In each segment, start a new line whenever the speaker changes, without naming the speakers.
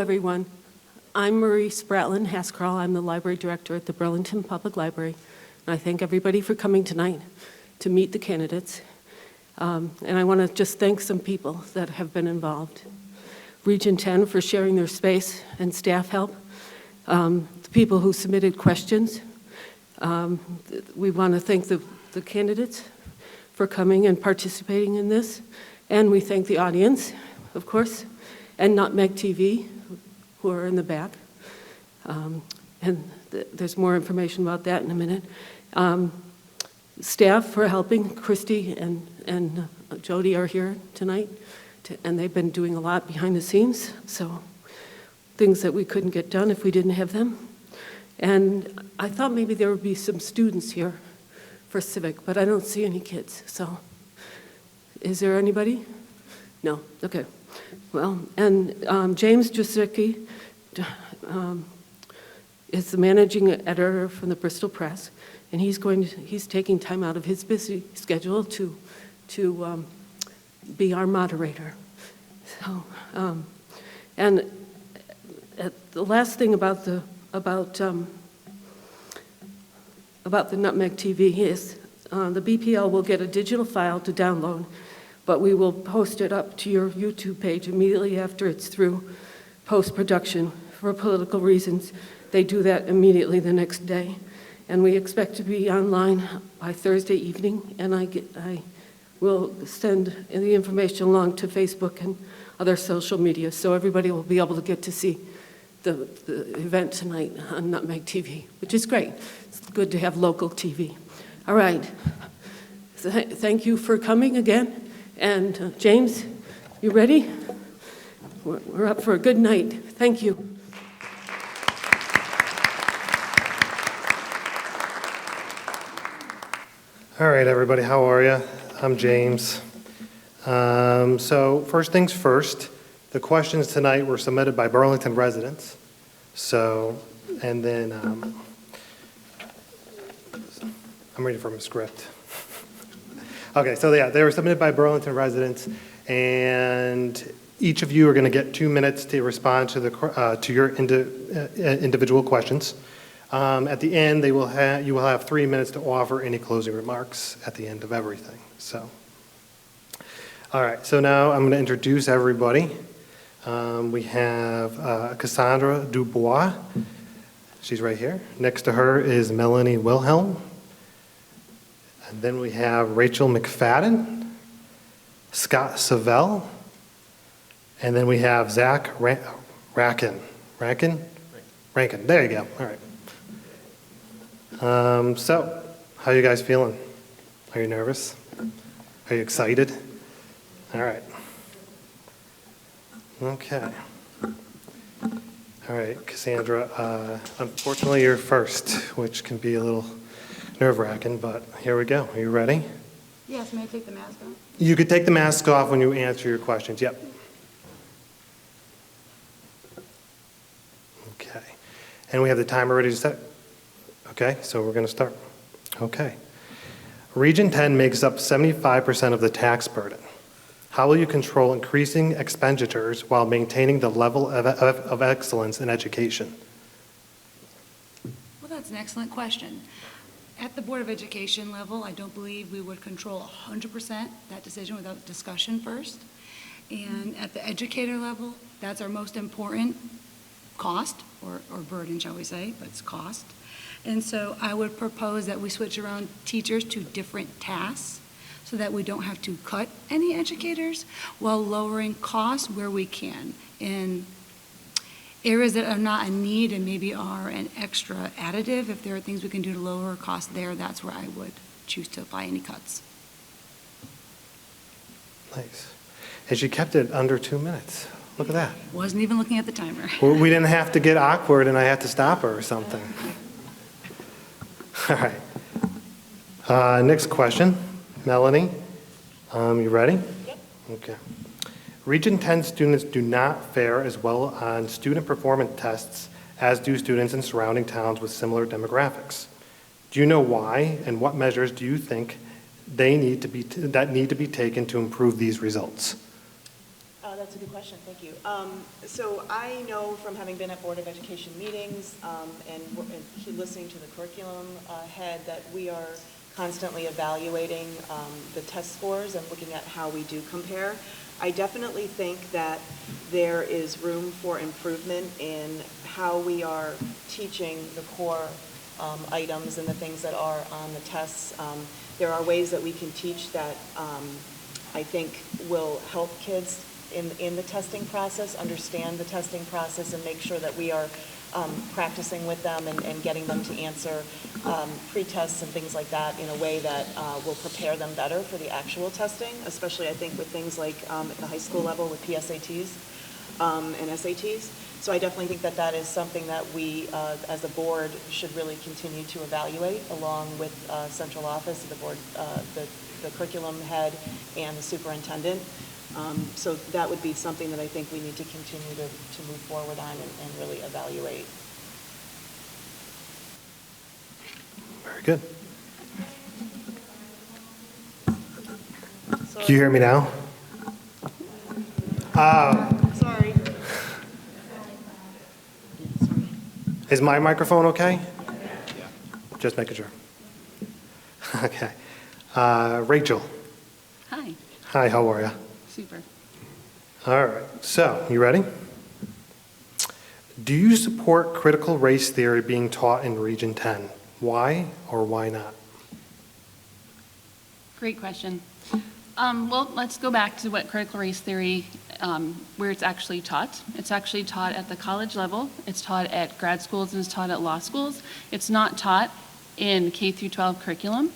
everyone. I'm Marie Spratlin Hascarl. I'm the library director at the Burlington Public Library. And I thank everybody for coming tonight to meet the candidates. And I want to just thank some people that have been involved. Region 10 for sharing their space and staff help. The people who submitted questions. We want to thank the candidates for coming and participating in this. And we thank the audience, of course, and Nutmeg TV, who are in the back. There's more information about that in a minute. Staff for helping. Christy and Jody are here tonight, and they've been doing a lot behind the scenes, so things that we couldn't get done if we didn't have them. And I thought maybe there would be some students here for civic, but I don't see any kids, so is there anybody? No, okay. Well, and James Jasicki is the managing editor from the Bristol Press, and he's taking time out of his busy schedule to be our moderator. So, and the last thing about the Nutmeg TV is the BPL will get a digital file to download, but we will post it up to your YouTube page immediately after it's through post-production. For political reasons, they do that immediately the next day. And we expect to be online by Thursday evening, and I will send the information along to Facebook and other social media, so everybody will be able to get to see the event tonight on Nutmeg TV, which is great. It's good to have local TV. All right. Thank you for coming again. And James, you ready? We're up for a good night. Thank you.
All right, everybody, how are you? I'm James. So first things first, the questions tonight were submitted by Burlington residents. So, and then I'm reading from a script. Okay, so yeah, they were submitted by Burlington residents, and each of you are going to get 2 minutes to respond to your individual questions. At the end, you will have 3 minutes to offer any closing remarks at the end of everything. So, all right. So now I'm going to introduce everybody. We have Cassandra Dubois. She's right here. Next to her is Melanie Wilhelm. And then we have Rachel McFadden, Scott Savell, and then we have Zach Rankin. Rankin. There you go. All right. So, how are you guys feeling? Are you nervous? Are you excited? All right. Okay. All right, Cassandra, unfortunately you're first, which can be a little nerve-wracking, but here we go. Are you ready?
Yes, may I take the mask off?
You could take the mask off when you answer your questions. Yep. Okay. And we have the timer ready to set. Okay, so we're going to start. Okay. Region 10 makes up 75% of the tax burden. How will you control increasing expenditures while maintaining the level of excellence in education?
Well, that's an excellent question. At the Board of Education level, I don't believe we would control 100% that decision without discussion first. And at the educator level, that's our most important cost, or burden, shall we say, but it's cost. And so I would propose that we switch around teachers to different tasks so that we don't have to cut any educators while lowering costs where we can. In areas that are not a need and maybe are an extra additive, if there are things we can do to lower costs there, that's where I would choose to apply any cuts.
Nice. And she kept it under 2 minutes. Look at that.
Wasn't even looking at the timer.
Well, we didn't have to get awkward and I had to stop her or something. All right. Next question. Melanie, you ready?
Yep.
Okay. Region 10 students do not fare as well on student performance tests as do students in surrounding towns with similar demographics. Do you know why, and what measures do you think they need to be taken to improve these results?
That's a good question, thank you. So I know from having been at Board of Education meetings and listening to the curriculum head that we are constantly evaluating the test scores and looking at how we do compare. I definitely think that there is room for improvement in how we are teaching the core items and the things that are on the tests. There are ways that we can teach that I think will help kids in the testing process, understand the testing process, and make sure that we are practicing with them and getting them to answer pre-tests and things like that in a way that will prepare them better for the actual testing, especially I think with things like at the high school level with PSATs and SATs. So I definitely think that that is something that we, as a board, should really continue to evaluate along with central office, the board, the curriculum head, and the superintendent. So that would be something that I think we need to continue to move forward on and really evaluate.
Very good. Can you hear me now?
Sorry.
Is my microphone okay? Yeah. Just making sure. Okay. Rachel.
Hi.
Hi, how are you?
Super.
All right. So, you ready? Do you support critical race theory being taught in Region 10? Why or why not?
Great question. Well, let's go back to what critical race theory, where it's actually taught. It's actually taught at the college level. It's taught at grad schools and it's taught at law schools. It's not taught in K through 12 curriculum.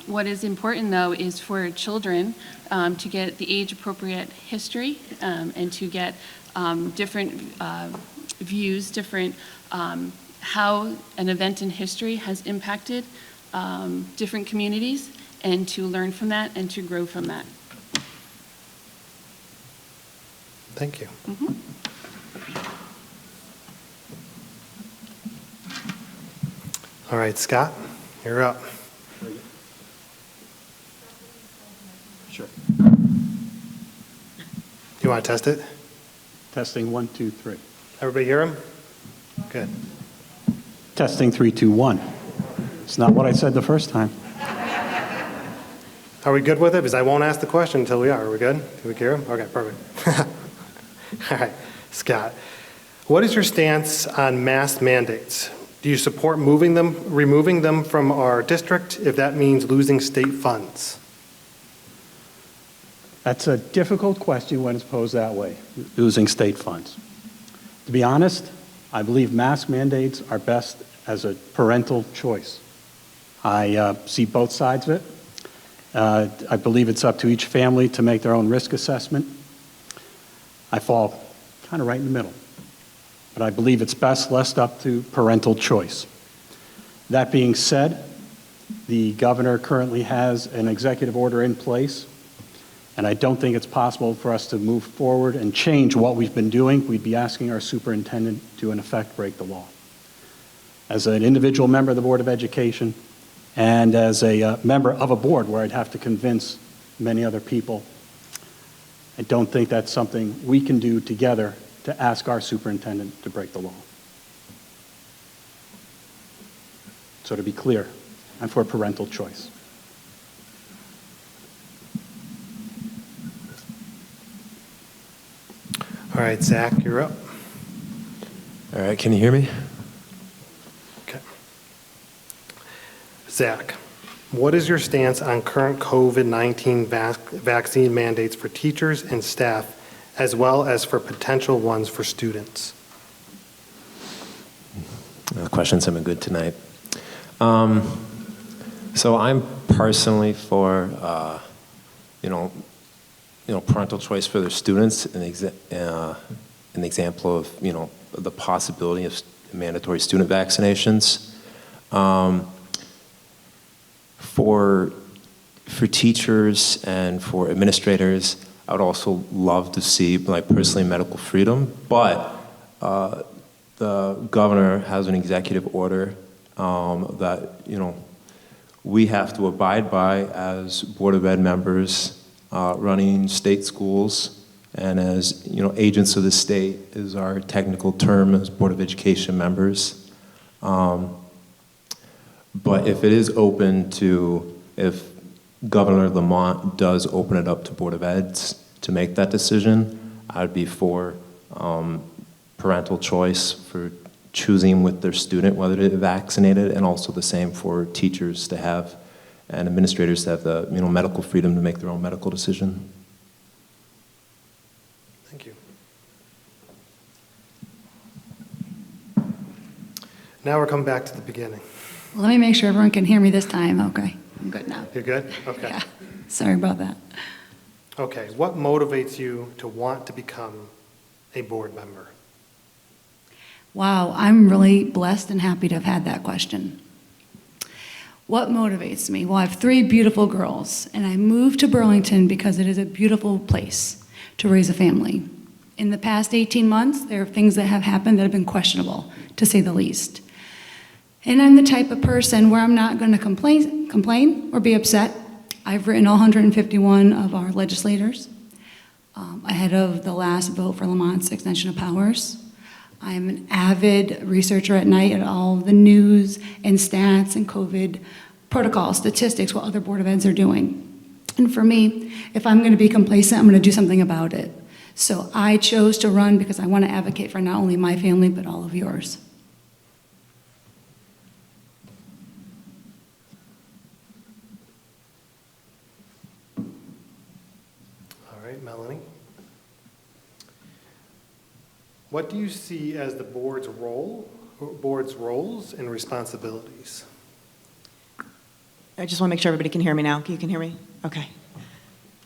What is important, though, is for children to get the age-appropriate history and to get different views, different how an event in history has impacted different communities, and to learn from that and to grow from that.
Thank you.
Mm-hmm.
All right, Scott, you're up.
Sure.
You want to test it?
Testing 1, 2, 3.
Everybody hear him? Good.
Testing 3, 2, 1. It's not what I said the first time.
Are we good with it? Because I won't ask the question until we are. Are we good? Can we hear him? Okay, perfect. All right, Scott. What is your stance on mask mandates? Do you support removing them from our district if that means losing state funds?
That's a difficult question when it's posed that way, losing state funds. To be honest, I believe mask mandates are best as a parental choice. I see both sides of it. I believe it's up to each family to make their own risk assessment. I fall kind of right in the middle. But I believe it's best left up to parental choice. That being said, the governor currently has an executive order in place, and I don't think it's possible for us to move forward and change what we've been doing. We'd be asking our superintendent to, in effect, break the law. As an individual member of the Board of Education, and as a member of a board where I'd have to convince many other people, I don't think that's something we can do together to ask our superintendent to break the law. So to be clear, I'm for parental choice.
All right, Zach, you're up.
All right, can you hear me?
Okay. Zach, what is your stance on current COVID-19 vaccine mandates for teachers and staff, as well as for potential ones for students?
Questions have been good tonight. So I'm personally for, parental choice for their students, an example of, the possibility of mandatory student vaccinations. For teachers and for administrators, I would also love to see, personally, medical freedom, but the governor has an executive order that, we have to abide by as Board of Ed members running state schools and as, you know, agents of the state is our technical term as Board of Education members. But if it is open to, if Governor Lamont does open it up to Board of Eds to make that decision, I'd be for parental choice for choosing with their student whether to get vaccinated, and also the same for teachers to have and administrators to have the, you know, medical freedom to make their own medical decision.
Thank you. Now we're coming back to the beginning.
Let me make sure everyone can hear me this time. Okay, I'm good now.
You're good? Okay.
Yeah, sorry about that.
Okay, what motivates you to want to become a board member?
Wow, I'm really blessed and happy to have had that question. What motivates me? Well, I have 3 beautiful girls, and I moved to Burlington because it is a beautiful place to raise a family. In the past 18 months, there are things that have happened that have been questionable, to say the least. And I'm the type of person where I'm not going to complain or be upset. I've written all 151 of our legislators ahead of the last vote for Lamont's extension of powers. I'm an avid researcher at night at all the news and stats and COVID protocol statistics, what other Board of Eds are doing. And for me, if I'm going to be complacent, I'm going to do something about it. So I chose to run because I want to advocate for not only my family, but all of yours.
All right, Melanie. What do you see as the board's roles and responsibilities?
I just want to make sure everybody can hear me now. You can hear me? Okay.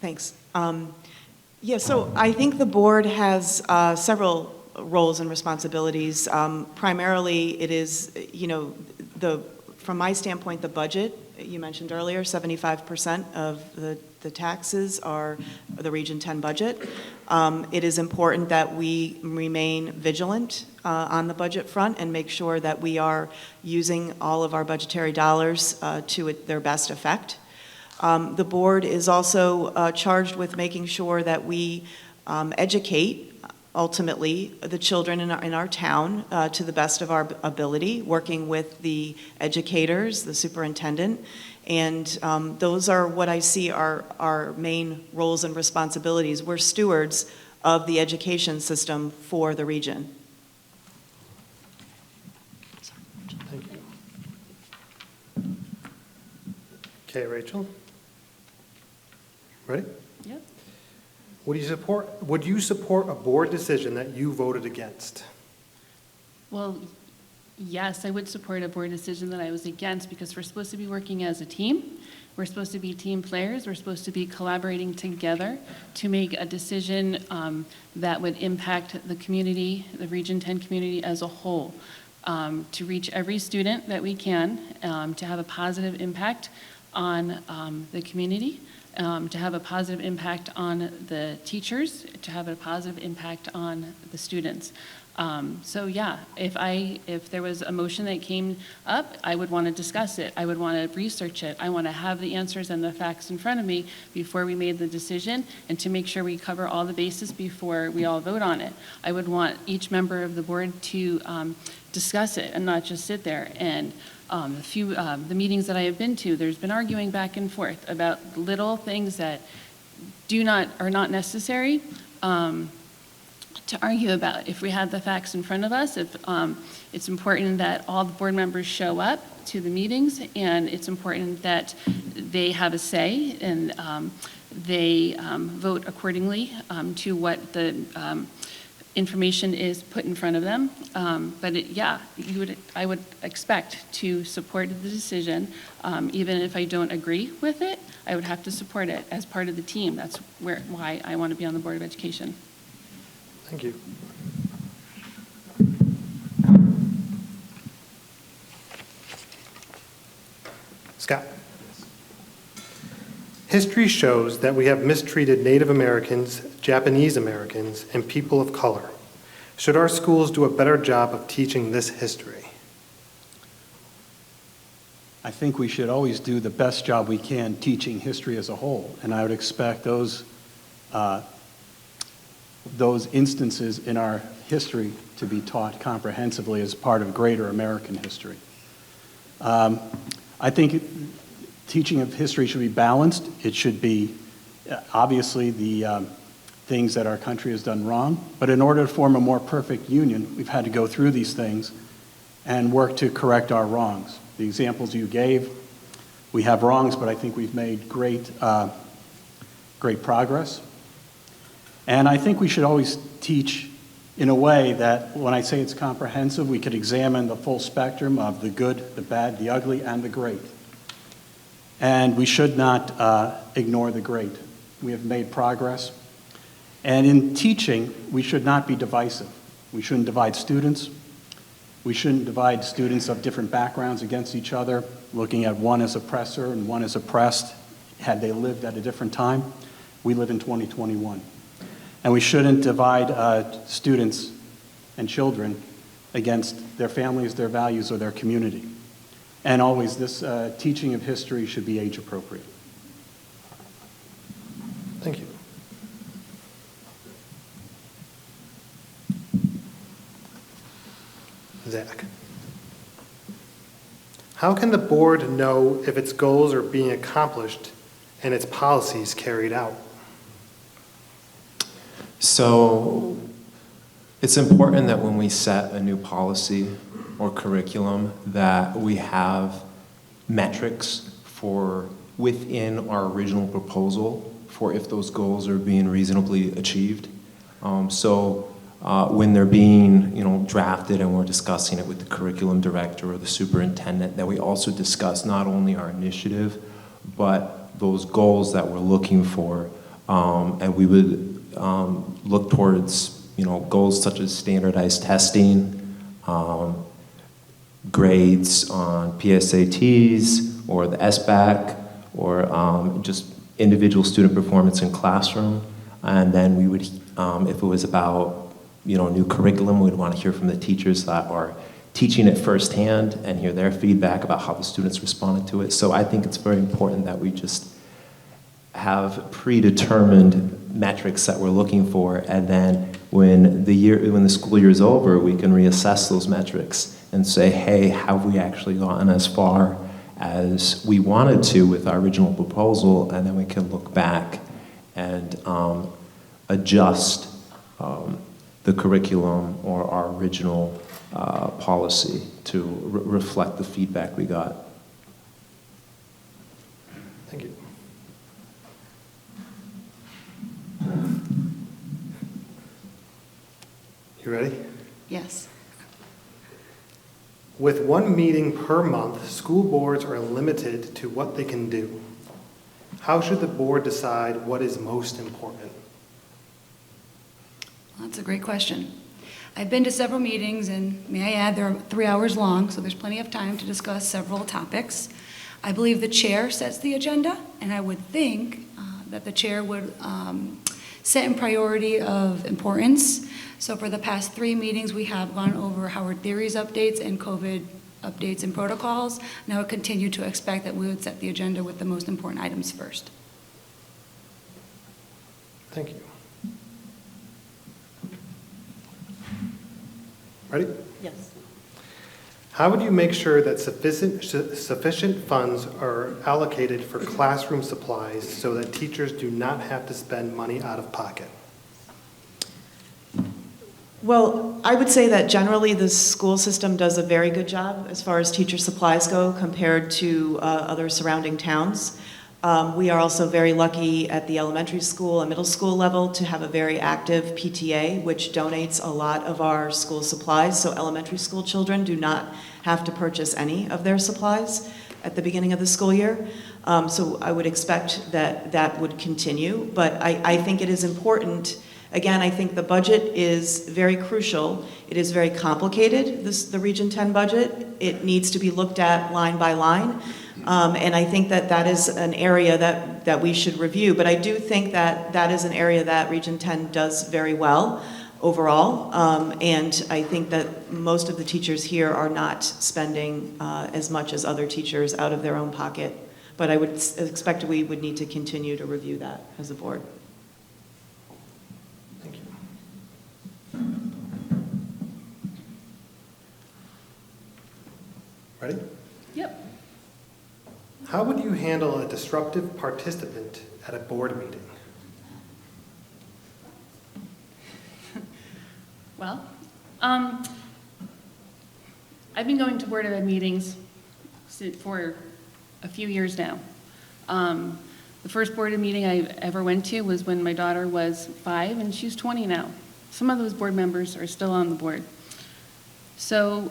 Thanks. Yeah, so I think the board has several roles and responsibilities. Primarily, it is, you know, from my standpoint, the budget. You mentioned earlier, 75% of the taxes are the Region 10 budget. It is important that we remain vigilant on the budget front and make sure that we are using all of our budgetary dollars to their best effect. The board is also charged with making sure that we educate ultimately the children in our town to the best of our ability, working with the educators, the superintendent, and those are what I see are our main roles and responsibilities. We're stewards of the education system for the region.
Thank you. Okay, Rachel? Ready?
Yep.
Would you support a board decision that you voted against?
Well, yes, I would support a board decision that I was against, because we're supposed to be working as a team. We're supposed to be team players. We're supposed to be collaborating together to make a decision that would impact the community, the Region 10 community as a whole, to reach every student that we can, to have a positive impact on the community, to have a positive impact on the teachers, to have a positive impact on the students. So yeah, if there was a motion that came up, I would want to discuss it. I would want to research it. I want to have the answers and the facts in front of me before we made the decision, and to make sure we cover all the bases before we all vote on it. I would want each member of the board to discuss it and not just sit there. And the meetings that I have been to, there's been arguing back and forth about little things that are not necessary to argue about. If we had the facts in front of us, if it's important that all the board members show up to the meetings, and it's important that they have a say and they vote accordingly to what the information is put in front of them. But I would expect to support the decision, even if I don't agree with it. I would have to support it as part of the team. That's why I want to be on the Board of Education.
Thank you. Scott. History shows that we have mistreated Native Americans, Japanese Americans, and people of color. Should our schools do a better job of teaching this history?
I think we should always do the best job we can teaching history as a whole, and I would expect those those instances in our history to be taught comprehensively as part of greater American history. I think teaching of history should be balanced. It should be obviously the things that our country has done wrong, but in order to form a more perfect union, we've had to go through these things and work to correct our wrongs. The examples you gave, we have wrongs, but I think we've made great progress. And I think we should always teach in a way that when I say it's comprehensive, we could examine the full spectrum of the good, the bad, the ugly, and the great. And we should not ignore the great. We have made progress. And in teaching, we should not be divisive. We shouldn't divide students. We shouldn't divide students of different backgrounds against each other, looking at one as oppressor and one as oppressed, had they lived at a different time. We live in 2021. And we shouldn't divide students and children against their families, their values, or their community. And always, this teaching of history should be age appropriate.
Thank you. Zach. How can the board know if its goals are being accomplished and its policies carried out?
So it's important that when we set a new policy or curriculum that we have metrics for within our original proposal for if those goals are being reasonably achieved. When they're being, drafted and we're discussing it with the curriculum director or the superintendent, that we also discuss not only our initiative, but those goals that we're looking for. And we would look towards, goals such as standardized testing, grades on PSATs or the SBAC, or just individual student performance in classroom. And then we would, if it was about new curriculum, we'd want to hear from the teachers that are teaching it firsthand and hear their feedback about how the students responded to it. So I think it's very important that we just have predetermined metrics that we're looking for, and then when the school year is over, we can reassess those metrics and say, hey, have we actually gotten as far as we wanted to with our original proposal? And then we can look back and adjust the curriculum or our original policy to reflect the feedback we got.
Thank you. You ready?
Yes.
With one meeting per month, school boards are limited to what they can do. How should the board decide what is most important?
That's a great question. I've been to several meetings, and may I add, they're 3 hours long, so there's plenty of time to discuss several topics. I believe the chair sets the agenda, and I would think that the chair would set in priority of importance. So for the past 3 meetings, we have gone over Howard Theory's updates and COVID updates and protocols, and I would continue to expect that we would set the agenda with the most important items first.
Thank you. Ready?
Yes.
How would you make sure that sufficient funds are allocated for classroom supplies so that teachers do not have to spend money out of pocket?
Well, I would say that generally the school system does a very good job as far as teacher supplies go compared to other surrounding towns. We are also very lucky at the elementary school and middle school level to have a very active PTA, which donates a lot of our school supplies. So elementary school children do not have to purchase any of their supplies at the beginning of the school year. So I would expect that that would continue. But I think it is important. Again, I think the budget is very crucial. It is very complicated, the Region 10 budget. It needs to be looked at line by line. And I think that that is an area that we should review. But I do think that that is an area that Region 10 does very well overall. And I think that most of the teachers here are not spending as much as other teachers out of their own pocket. But I would expect we would need to continue to review that as a board.
Thank you. Ready?
Yep.
How would you handle a disruptive participant at a board meeting?
Well, I've been going to Board of Ed meetings for a few years now. The first Board of meeting I ever went to was when my daughter was 5 and she's 20 now. Some of those board members are still on the board. So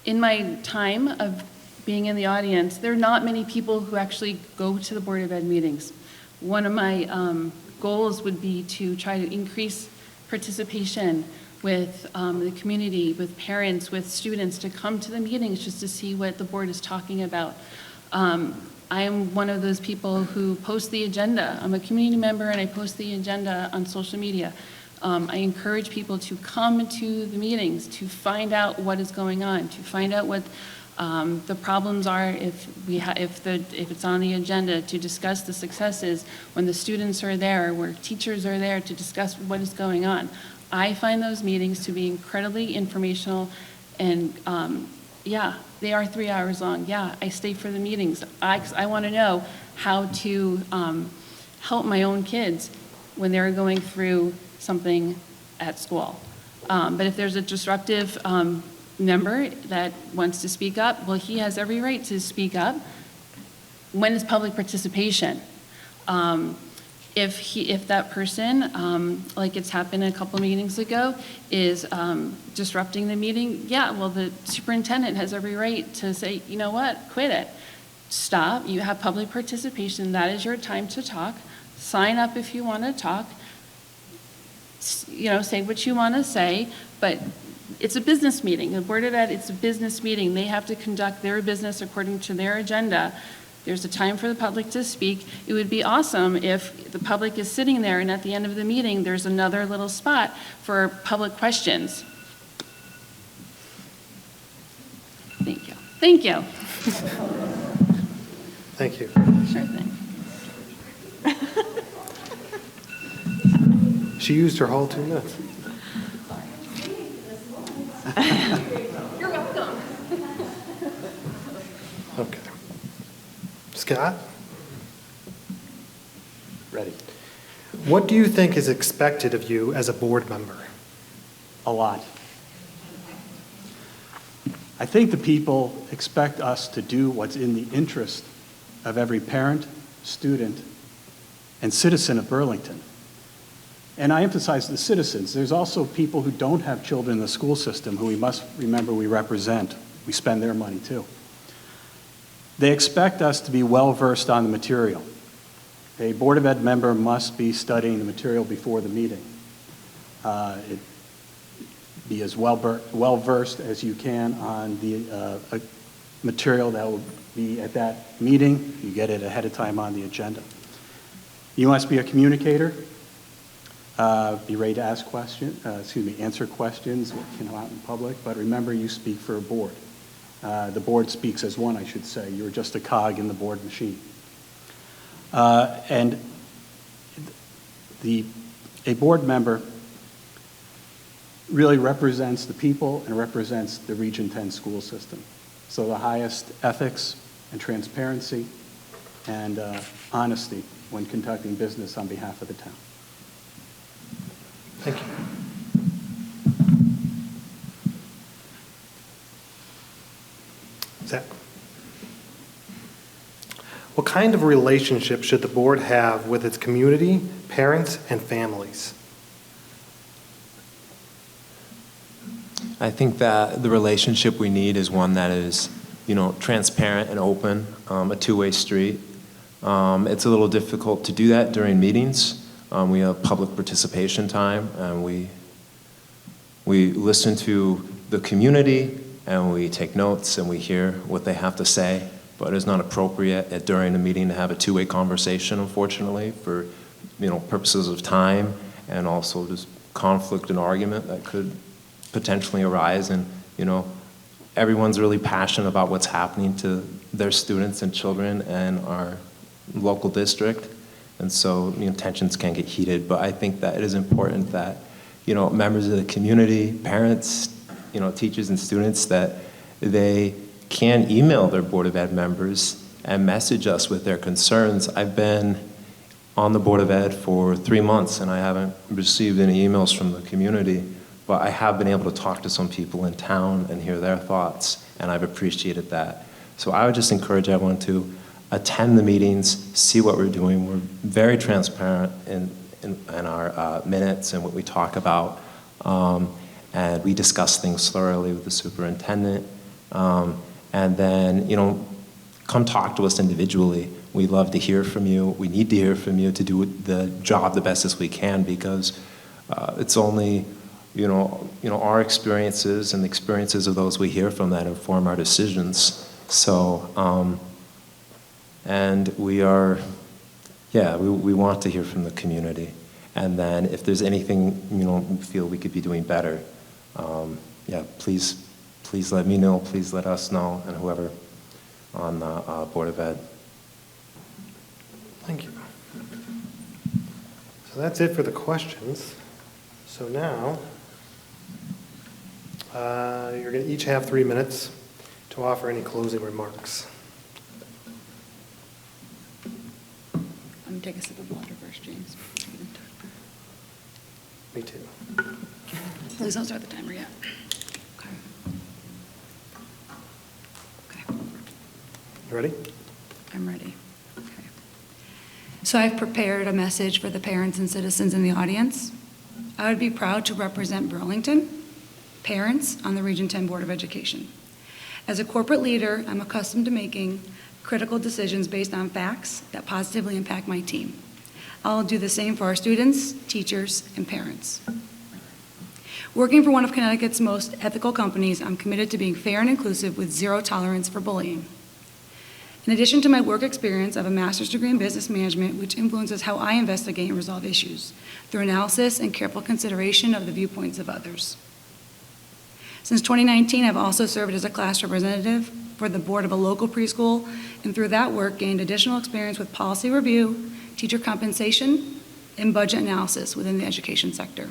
in my time of being in the audience, there are not many people who actually go to the Board of Ed meetings. One of my goals would be to try to increase participation with the community, with parents, with students, to come to the meetings just to see what the board is talking about. I am one of those people who post the agenda. I'm a community member and I post the agenda on social media. I encourage people to come to the meetings, to find out what is going on, to find out what the problems are if it's on the agenda, to discuss the successes when the students are there, where teachers are there to discuss what is going on. I find those meetings to be incredibly informational, and yeah, they are 3 hours long. Yeah, I stay for the meetings. I want to know how to help my own kids when they're going through something at school. But if there's a disruptive member that wants to speak up, well, he has every right to speak up. When is public participation? If that person, like it's happened a couple meetings ago, is disrupting the meeting, yeah, well, the superintendent has every right to say, you know what, quit it. Stop, you have public participation, that is your time to talk. Sign up if you want to talk. Say what you want to say, but it's a business meeting. The Board of Ed, it's a business meeting. They have to conduct their business according to their agenda. There's a time for the public to speak. It would be awesome if the public is sitting there and at the end of the meeting, there's another little spot for public questions. Thank you. Thank you.
Thank you.
Sure thing.
She used her whole 2 minutes.
You're welcome.
Okay. Scott?
Ready.
What do you think is expected of you as a board member?
A lot. I think the people expect us to do what's in the interest of every parent, student, and citizen of Burlington. And I emphasize the citizens. There's also people who don't have children in the school system who we must remember we represent. We spend their money too. They expect us to be well-versed on the material. A Board of Ed member must be studying the material before the meeting. Be as well-versed as you can on the material that will be at that meeting. You get it ahead of time on the agenda. You must be a communicator. Be ready to ask questions, answer questions out in public, but remember you speak for a board. The board speaks as one, I should say. You're just a cog in the board machine. And a board member really represents the people and represents the Region 10 school system. So the highest ethics and transparency and honesty when conducting business on behalf of the town.
Thank you. Zach? What kind of relationship should the board have with its community, parents, and families?
I think that the relationship we need is one that is, transparent and open, a two-way street. It's a little difficult to do that during meetings. We have public participation time, and we listen to the community, and we take notes, and we hear what they have to say. But it's not appropriate during a meeting to have a two-way conversation, unfortunately, for purposes of time and also just conflict and argument that could potentially arise. And everyone's really passionate about what's happening to their students and children and our local district. And so tensions can get heated, but I think that it is important that members of the community, parents, teachers and students, that they can email their Board of Ed members and message us with their concerns. I've been on the Board of Ed for 3 months, and I haven't received any emails from the community, but I have been able to talk to some people in town and hear their thoughts, and I've appreciated that. So I would just encourage everyone to attend the meetings, see what we're doing. We're very transparent in our minutes and what we talk about, and we discuss things thoroughly with the superintendent. And then, come talk to us individually. We love to hear from you. We need to hear from you to do the job the best as we can, because it's only, our experiences and the experiences of those we hear from that inform our decisions. So, and we are, we want to hear from the community. And then if there's anything, we feel we could be doing better, please let me know, please let us know, and whoever on the Board of Ed.
Thank you. So that's it for the questions. So now, you're going to each have 3 minutes to offer any closing remarks.
I'm going to take a sip of water first, James.
Me too.
Please don't start the timer yet. Okay. Okay.
You ready?
I'm ready. Okay. So I've prepared a message for the parents and citizens in the audience. I would be proud to represent Burlington parents on the Region 10 Board of Education. As a corporate leader, I'm accustomed to making critical decisions based on facts that positively impact my team. I'll do the same for our students, teachers, and parents. Working for one of Connecticut's most ethical companies, I'm committed to being fair and inclusive with zero tolerance for bullying. In addition to my work experience, I have a master's degree in business management, which influences how I investigate and resolve issues through analysis and careful consideration of the viewpoints of others. Since 2019, I've also served as a class representative for the board of a local preschool, and through that work, gained additional experience with policy review, teacher compensation, and budget analysis within the education sector.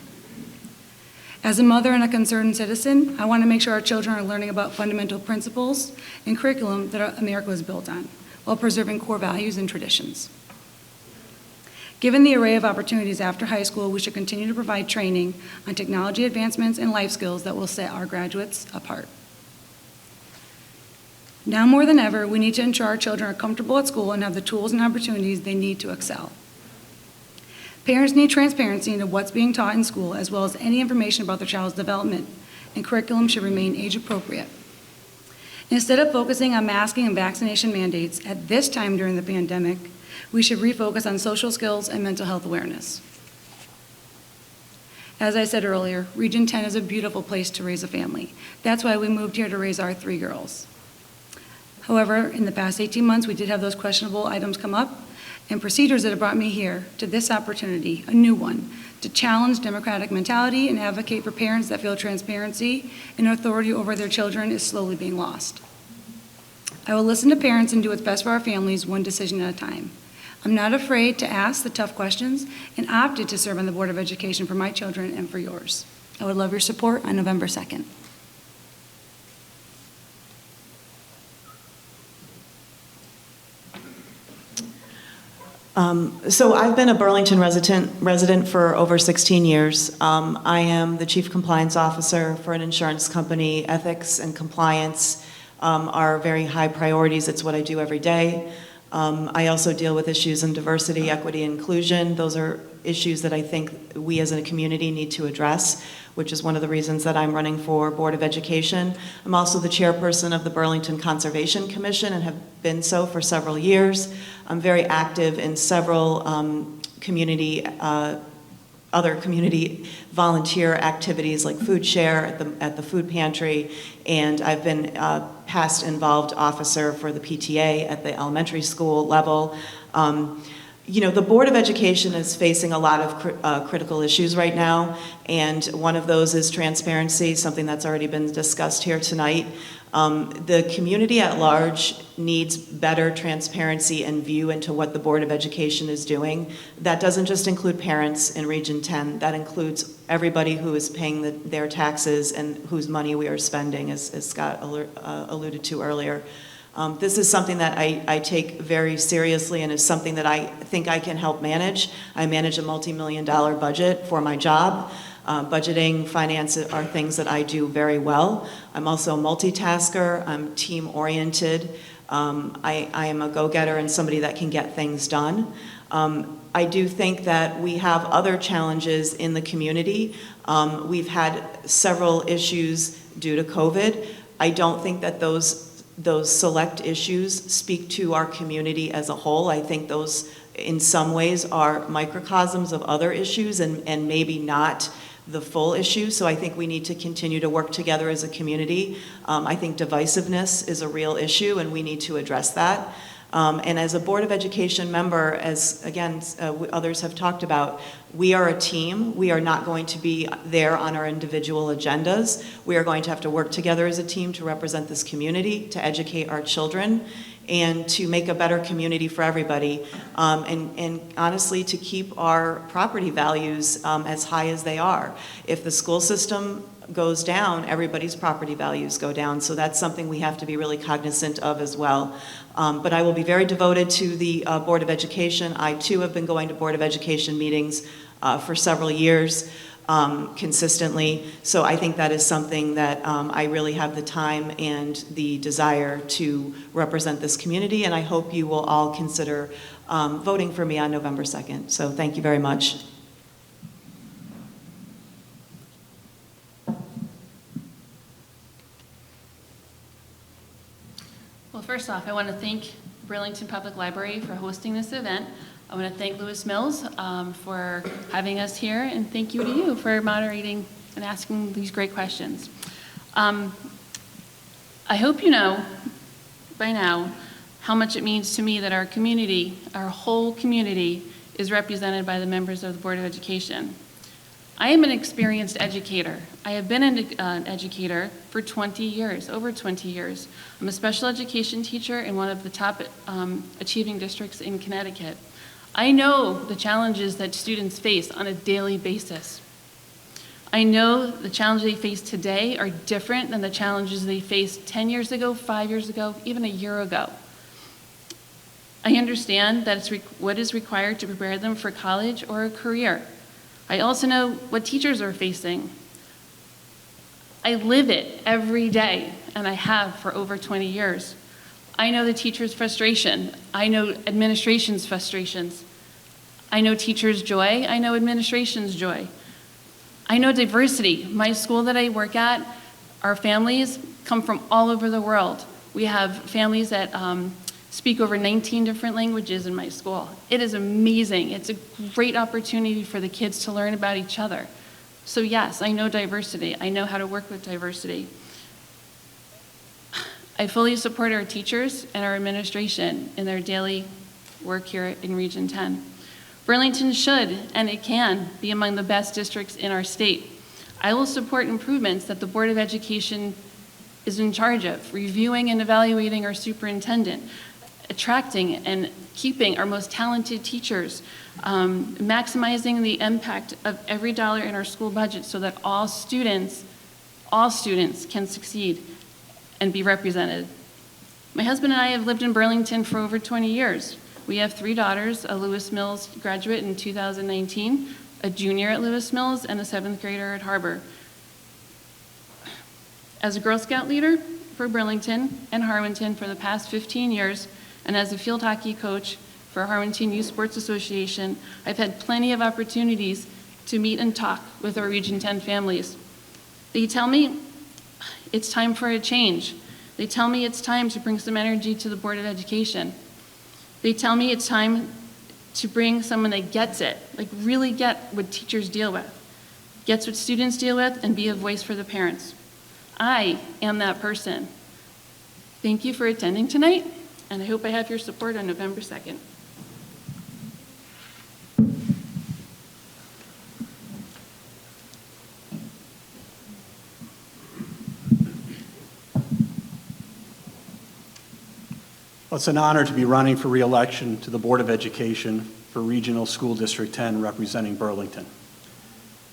As a mother and a concerned citizen, I want to make sure our children are learning about fundamental principles and curriculum that America was built on, while preserving core values and traditions. Given the array of opportunities after high school, we should continue to provide training on technology advancements and life skills that will set our graduates apart. Now more than ever, we need to ensure our children are comfortable at school and have the tools and opportunities they need to excel. Parents need transparency into what's being taught in school, as well as any information about their child's development, and curriculum should remain age appropriate. Instead of focusing on masking and vaccination mandates at this time during the pandemic, we should refocus on social skills and mental health awareness. As I said earlier, Region 10 is a beautiful place to raise a family. That's why we moved here to raise our 3 girls. However, in the past 18 months, we did have those questionable items come up, and procedures that have brought me here to this opportunity, a new one, to challenge democratic mentality and advocate for parents that feel transparency and authority over their children is slowly being lost. I will listen to parents and do what's best for our families, one decision at a time. I'm not afraid to ask the tough questions and opted to serve on the Board of Education for my children and for yours. I would love your support on November 2nd.
So I've been a Burlington resident for over 16 years. I am the Chief Compliance Officer for an insurance company. Ethics and compliance are very high priorities. It's what I do every day. I also deal with issues in diversity, equity, and inclusion. Those are issues that I think we as a community need to address, which is one of the reasons that I'm running for Board of Education. I'm also the chairperson of the Burlington Conservation Commission and have been so for several years. I'm very active in several other community volunteer activities like food share at the food pantry, and I've been past involved officer for the PTA at the elementary school level. you know, the Board of Education is facing a lot of critical issues right now, and one of those is transparency, something that's already been discussed here tonight. The community at large needs better transparency and view into what the Board of Education is doing. That doesn't just include parents in Region 10, that includes everybody who is paying their taxes and whose money we are spending, as Scott alluded to earlier. This is something that I take very seriously and is something that I think I can help manage. I manage a multi-million-dollar budget for my job. Budgeting, finance are things that I do very well. I'm also a multitasker. I'm team-oriented. I am a go-getter and somebody that can get things done. I do think that we have other challenges in the community. We've had several issues due to COVID. I don't think that those select issues speak to our community as a whole. I think those, in some ways, are microcosms of other issues and maybe not the full issue. So I think we need to continue to work together as a community. I think divisiveness is a real issue, and we need to address that. And as a Board of Education member, as again, others have talked about, we are a team. We are not going to be there on our individual agendas. We are going to have to work together as a team to represent this community, to educate our children, and to make a better community for everybody. And honestly, to keep our property values as high as they are. If the school system goes down, everybody's property values go down. So that's something we have to be really cognizant of as well. But I will be very devoted to the Board of Education. I too have been going to Board of Education meetings for several years consistently. So I think that is something that I really have the time and the desire to represent this community. And I hope you will all consider voting for me on November 2nd. So thank you very much.
Well, first off, I want to thank Burlington Public Library for hosting this event. I want to thank Lewis Mills for having us here, and thank you to you for moderating and asking these great questions. I hope you know by now how much it means to me that our community, our whole community, is represented by the members of the Board of Education. I am an experienced educator. I have been an educator for 20 years, over 20 years. I'm a special education teacher in one of the top achieving districts in Connecticut. I know the challenges that students face on a daily basis. I know the challenges they face today are different than the challenges they faced 10 years ago, 5 years ago, even a year ago. I understand that it's what is required to prepare them for college or a career. I also know what teachers are facing. I live it every day, and I have for over 20 years. I know the teacher's frustration. I know administration's frustrations. I know teachers' joy. I know administration's joy. I know diversity. My school that I work at, our families come from all over the world. We have families that speak over 19 different languages in my school. It is amazing. It's a great opportunity for the kids to learn about each other. So yes, I know diversity. I know how to work with diversity. I fully support our teachers and our administration in their daily work here in Region 10. Burlington should, and it can, be among the best districts in our state. I will support improvements that the Board of Education is in charge of, reviewing and evaluating our superintendent, attracting and keeping our most talented teachers, maximizing the impact of every dollar in our school budget so that all students can succeed and be represented. My husband and I have lived in Burlington for over 20 years. We have 3 daughters, a Lewis Mills graduate in 2019, a junior at Lewis Mills, and a 7th grader at Harbor. As a Girl Scout leader for Burlington and Harwinton for the past 15 years, and as a field hockey coach for Harwinton Youth Sports Association, I've had plenty of opportunities to meet and talk with our Region 10 families. They tell me it's time for a change. They tell me it's time to bring some energy to the Board of Education. They tell me it's time to bring someone that gets it, like really get what teachers deal with, gets what students deal with, and be a voice for the parents. I am that person. Thank you for attending tonight, and I hope I have your support on November 2nd.
Well, it's an honor to be running for re-election to the Board of Education for Regional School District 10 representing Burlington.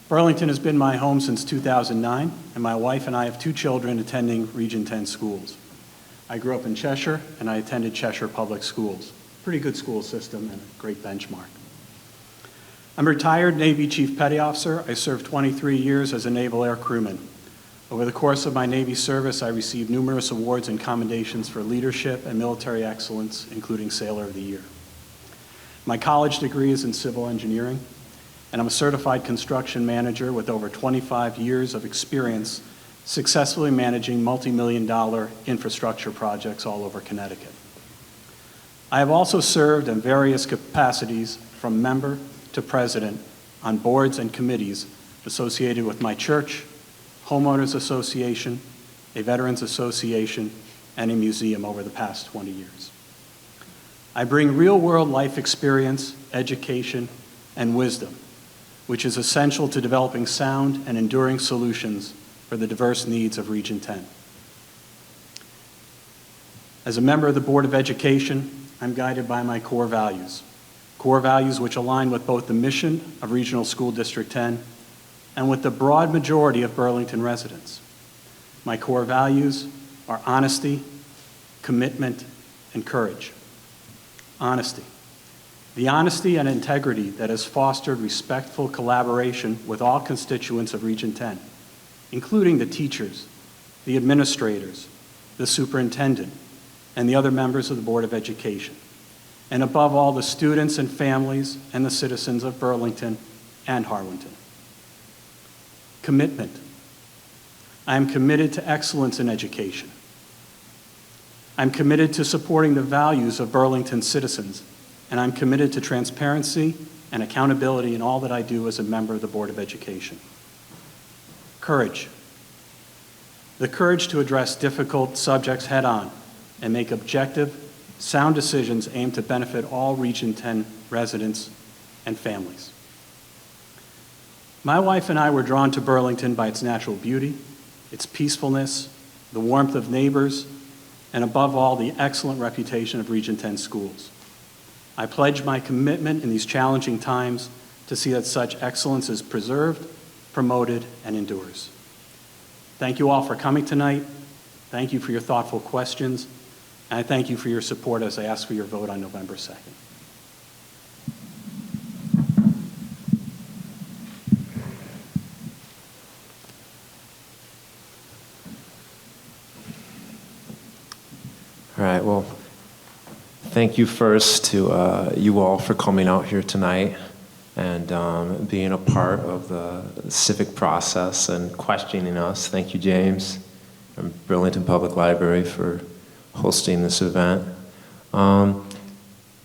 Burlington has been my home since 2009, and my wife and I have 2 children attending Region 10 schools. I grew up in Cheshire, and I attended Cheshire Public Schools. Pretty good school system and a great benchmark. I'm a retired Navy Chief Petty Officer. I served 23 years as a Naval Air Crewman. Over the course of my Navy service, I received numerous awards and commendations for leadership and military excellence, including Sailor of the Year. My college degree is in civil engineering, and I'm a certified construction manager with over 25 years of experience successfully managing multi-million-dollar infrastructure projects all over Connecticut. I have also served in various capacities from member to president on boards and committees associated with my church, homeowners association, a veterans association, and a museum over the past 20 years. I bring real-world life experience, education, and wisdom, which is essential to developing sound and enduring solutions for the diverse needs of Region 10. As a member of the Board of Education, I'm guided by my core values which align with both the mission of Regional School District 10 and with the broad majority of Burlington residents. My core values are honesty, commitment, and courage. Honesty. The honesty and integrity that has fostered respectful collaboration with all constituents of Region 10, including the teachers, the administrators, the superintendent, and the other members of the Board of Education, and above all, the students and families and the citizens of Burlington and Harwinton. Commitment. I am committed to excellence in education. I'm committed to supporting the values of Burlington citizens, and I'm committed to transparency and accountability in all that I do as a member of the Board of Education. Courage. The courage to address difficult subjects head-on and make objective, sound decisions aimed to benefit all Region 10 residents and families. My wife and I were drawn to Burlington by its natural beauty, its peacefulness, the warmth of neighbors, and above all, the excellent reputation of Region 10 schools. I pledge my commitment in these challenging times to see that such excellence is preserved, promoted, and endures. Thank you all for coming tonight. Thank you for your thoughtful questions. And I thank you for your support as I ask for your vote on November 2nd.
All right, well, thank you first to you all for coming out here tonight and being a part of the civic process and questioning us. Thank you, James, from Burlington Public Library for hosting this event. Yeah,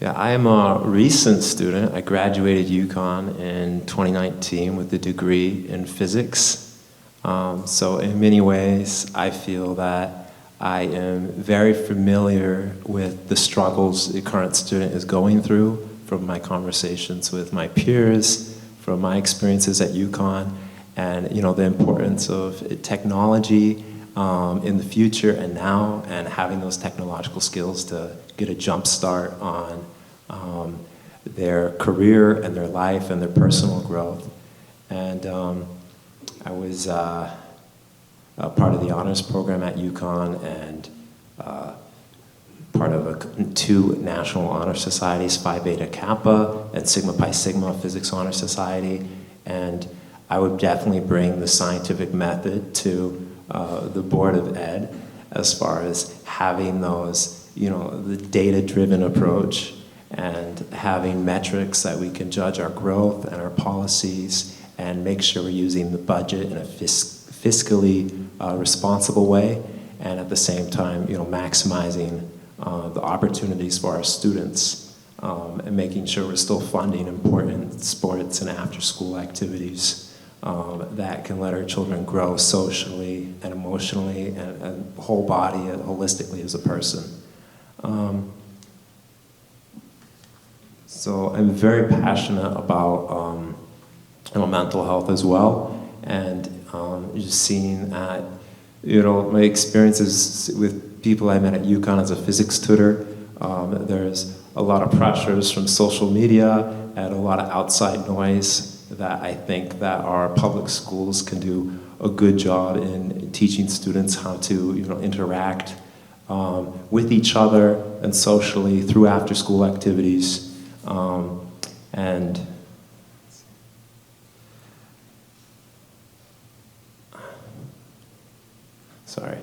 I am a recent student. I graduated UConn in 2019 with a degree in physics. So in many ways, I feel that I am very familiar with the struggles the current student is going through from my conversations with my peers, from my experiences at UConn, and the importance of technology in the future and now, and having those technological skills to get a jump start on their career and their life and their personal growth. And I was a part of the honors program at UConn and part of 2 national honor societies, Phi Beta Kappa and Sigma Pi Sigma Physics Honor Society. And I would definitely bring the scientific method to the Board of Ed as far as having those, the data-driven approach and having metrics that we can judge our growth and our policies and make sure we're using the budget in a fiscally responsible way, and at the same time, maximizing the opportunities for our students and making sure we're still funding important sports and after-school activities that can let our children grow socially and emotionally and whole body and holistically as a person. So I'm very passionate about mental health as well, and just seeing my experiences with people I met at UConn as a physics tutor There's a lot of pressures from social media and a lot of outside noise that I think that our public schools can do a good job in teaching students how to, interact with each other and socially through after-school activities. And sorry.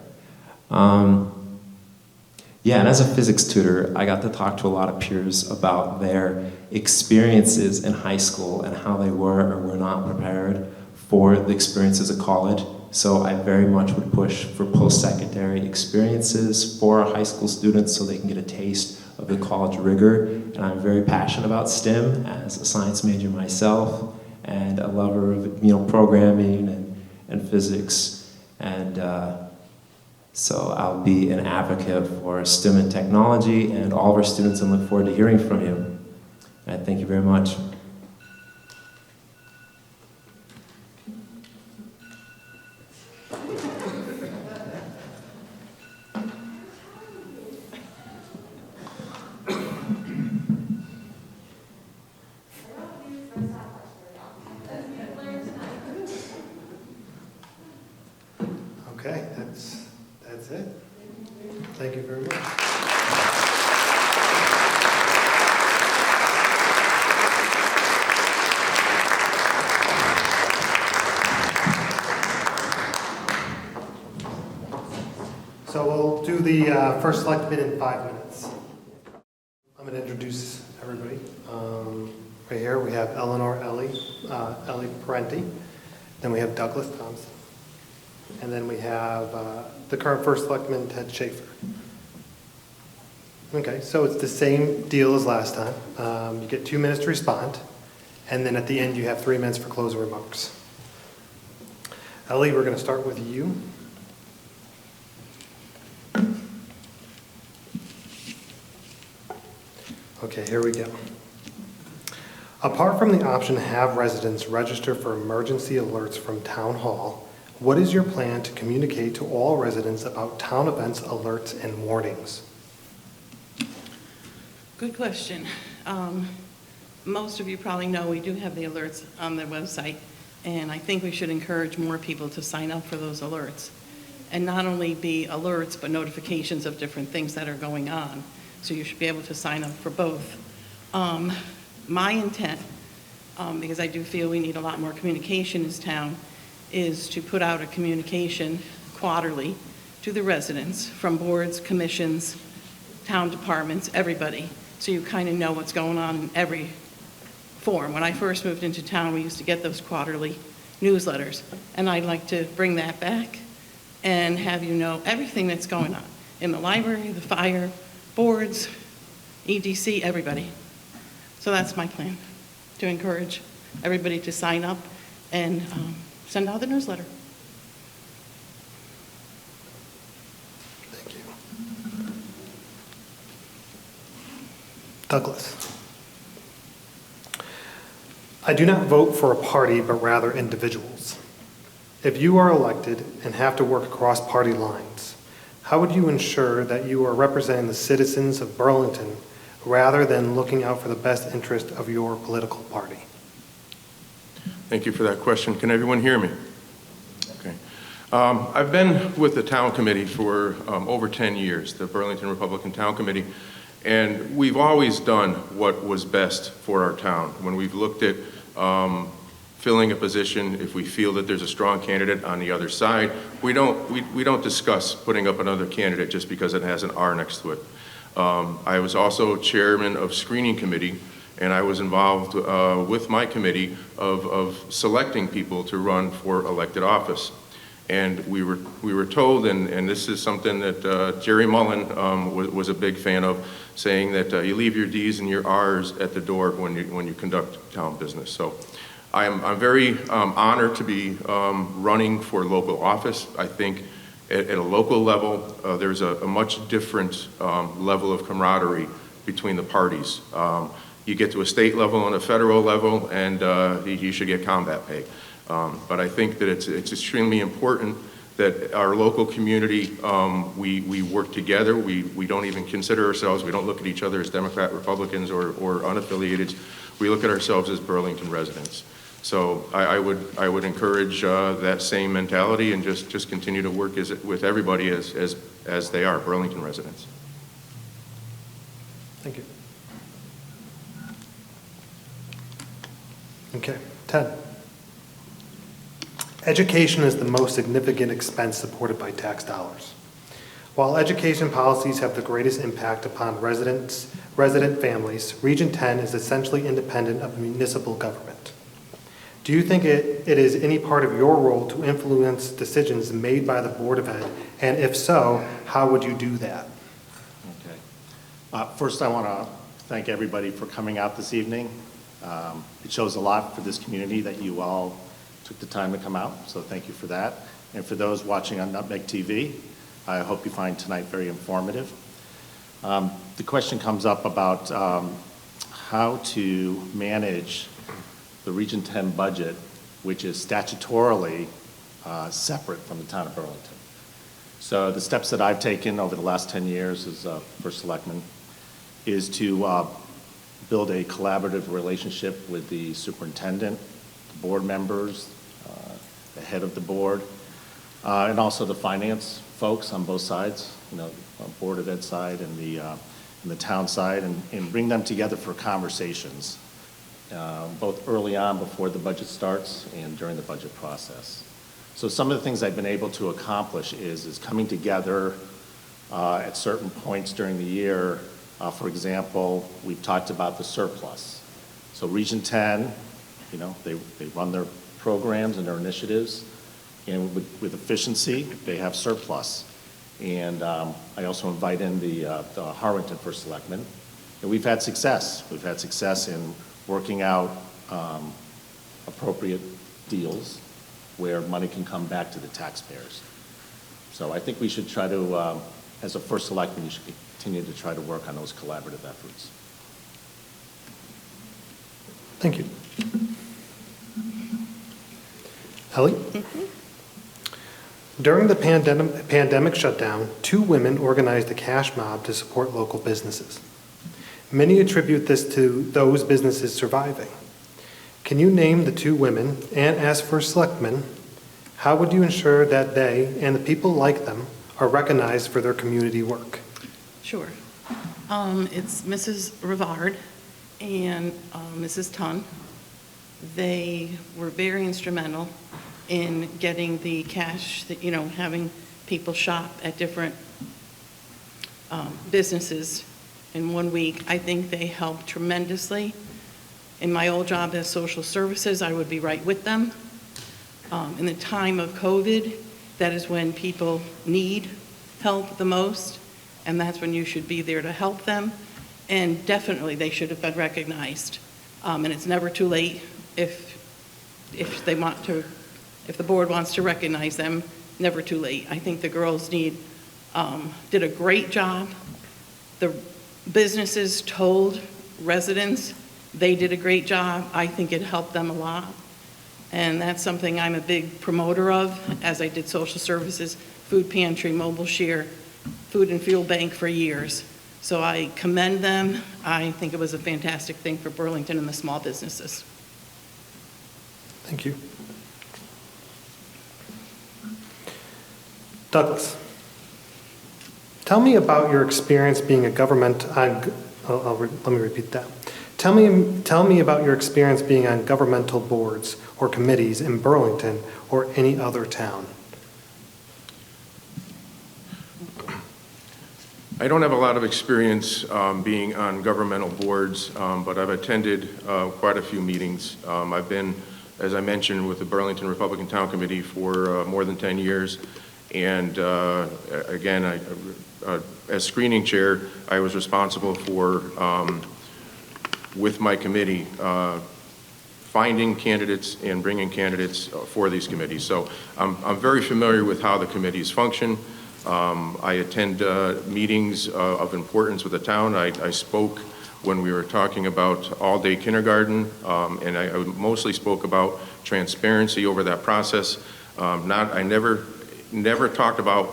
Yeah, and as a physics tutor, I got to talk to a lot of peers about their experiences in high school and how they were or were not prepared for the experiences of college. So I very much would push for post-secondary experiences for our high school students so they can get a taste of the college rigor. And I'm very passionate about STEM as a science major myself and a lover of programming and physics. And so I'll be an advocate for STEM and technology and all of our students, and look forward to hearing from you. And thank you very much.
Okay, that's it. Thank you very much. So we'll do the first selectman in 5 minutes. I'm going to introduce everybody. Right here we have Ellie Parenti. Then we have Douglas Thompson. And then we have the current first selectman, Ted Schaefer. Okay, so it's the same deal as last time. You get 2 minutes to respond, and then at the end you have 3 minutes for closing remarks. Ellie, we're going to start with you. Okay, here we go. Apart from the option to have residents register for emergency alerts from Town Hall, what is your plan to communicate to all residents about town events, alerts, and warnings?
Good question. Most of you probably know we do have the alerts on the website, and I think we should encourage more people to sign up for those alerts. And not only be alerts, but notifications of different things that are going on. So you should be able to sign up for both. My intent, because I do feel we need a lot more communication in this town, is to put out a communication quarterly to the residents from boards, commissions, town departments, everybody, so you kind of know what's going on in every form. When I first moved into town, we used to get those quarterly newsletters, and I'd like to bring that back and have you know everything that's going on in the library, the fire, boards, EDC, everybody. So that's my plan, to encourage everybody to sign up and send out the newsletter.
Thank you. Douglas. I do not vote for a party, but rather individuals. If you are elected and have to work across party lines, how would you ensure that you are representing the citizens of Burlington rather than looking out for the best interest of your political party?
Thank you for that question. Can everyone hear me? Okay. I've been with the town committee for over 10 years, the Burlington Republican Town Committee, and we've always done what was best for our town. When we've looked at filling a position, if we feel that there's a strong candidate on the other side, we don't discuss putting up another candidate just because it has an R next to it. I was also chairman of screening committee, and I was involved with my committee of selecting people to run for elected office. And we were told, and this is something that Jerry Mullen was a big fan of, saying that you leave your D's and your R's at the door when you conduct town business. So I'm very honored to be running for local office. I think at a local level, there's a much different level of camaraderie between the parties. You get to a state level and a federal level, and you should get combat pay. But I think that it's extremely important that our local community, we work together. We don't even consider ourselves, we don't look at each other as Democrat, Republicans, or unaffiliated. We look at ourselves as Burlington residents. So I would encourage that same mentality and just continue to work with everybody as they are, Burlington residents.
Thank you. Okay, Ted. Education is the most significant expense supported by tax dollars. While education policies have the greatest impact upon resident families, Region 10 is essentially independent of municipal government. Do you think it is any part of your role to influence decisions made by the Board of Ed? And if so, how would you do that?
Okay. First, I want to thank everybody for coming out this evening. It shows a lot for this community that you all took the time to come out, so thank you for that. And for those watching on Nutmeg TV, I hope you find tonight very informative. The question comes up about how to manage the Region 10 budget, which is statutorily separate from the town of Burlington. So the steps that I've taken over the last 10 years as first selectman is to build a collaborative relationship with the superintendent, the board members, the head of the board, and also the finance folks on both sides, Board of Ed side and the town side, and bring them together for conversations, both early on before the budget starts and during the budget process. So some of the things I've been able to accomplish is coming together at certain points during the year. For example, we've talked about the surplus. So Region 10, they run their programs and their initiatives, and with efficiency, they have surplus. And I also invite in the Harwinton First Selectman, and we've had success. We've had success in working out appropriate deals where money can come back to the taxpayers. So I think we should try to, as a First Selectman, you should continue to try to work on those collaborative efforts.
Thank you. Ellie? During the pandemic shutdown, 2 women organized a cash mob to support local businesses. Many attribute this to those businesses surviving. Can you name the 2 women, and as First Selectman, how would you ensure that they and the people like them are recognized for their community work?
Sure. It's Mrs. Rivard and Mrs. Tunn. They were very instrumental in getting the cash, that having people shop at different businesses in 1 week. I think they helped tremendously. In my old job as social services, I would be right with them. In the time of COVID, that is when people need help the most, and that's when you should be there to help them. And definitely, they should have been recognized. And it's never too late if the board wants to recognize them, never too late. I think the girls did a great job. The businesses told residents they did a great job. I think it helped them a lot. And that's something I'm a big promoter of, as I did social services, food pantry, mobile share, food and fuel bank for years. So I commend them. I think it was a fantastic thing for Burlington and the small businesses.
Thank you. Douglas, tell me about your experience being a government on, let me repeat that. Tell me about your experience being on governmental boards or committees in Burlington or any other town.
I don't have a lot of experience being on governmental boards, but I've attended quite a few meetings. I've been, as I mentioned, with the Burlington Republican Town Committee for more than 10 years. And again, as screening chair, I was responsible for, with my committee, finding candidates and bringing candidates for these committees. So I'm very familiar with how the committees function. I attend meetings of importance with the town. I spoke when we were talking about all-day kindergarten, and I mostly spoke about transparency over that process. I never never talked about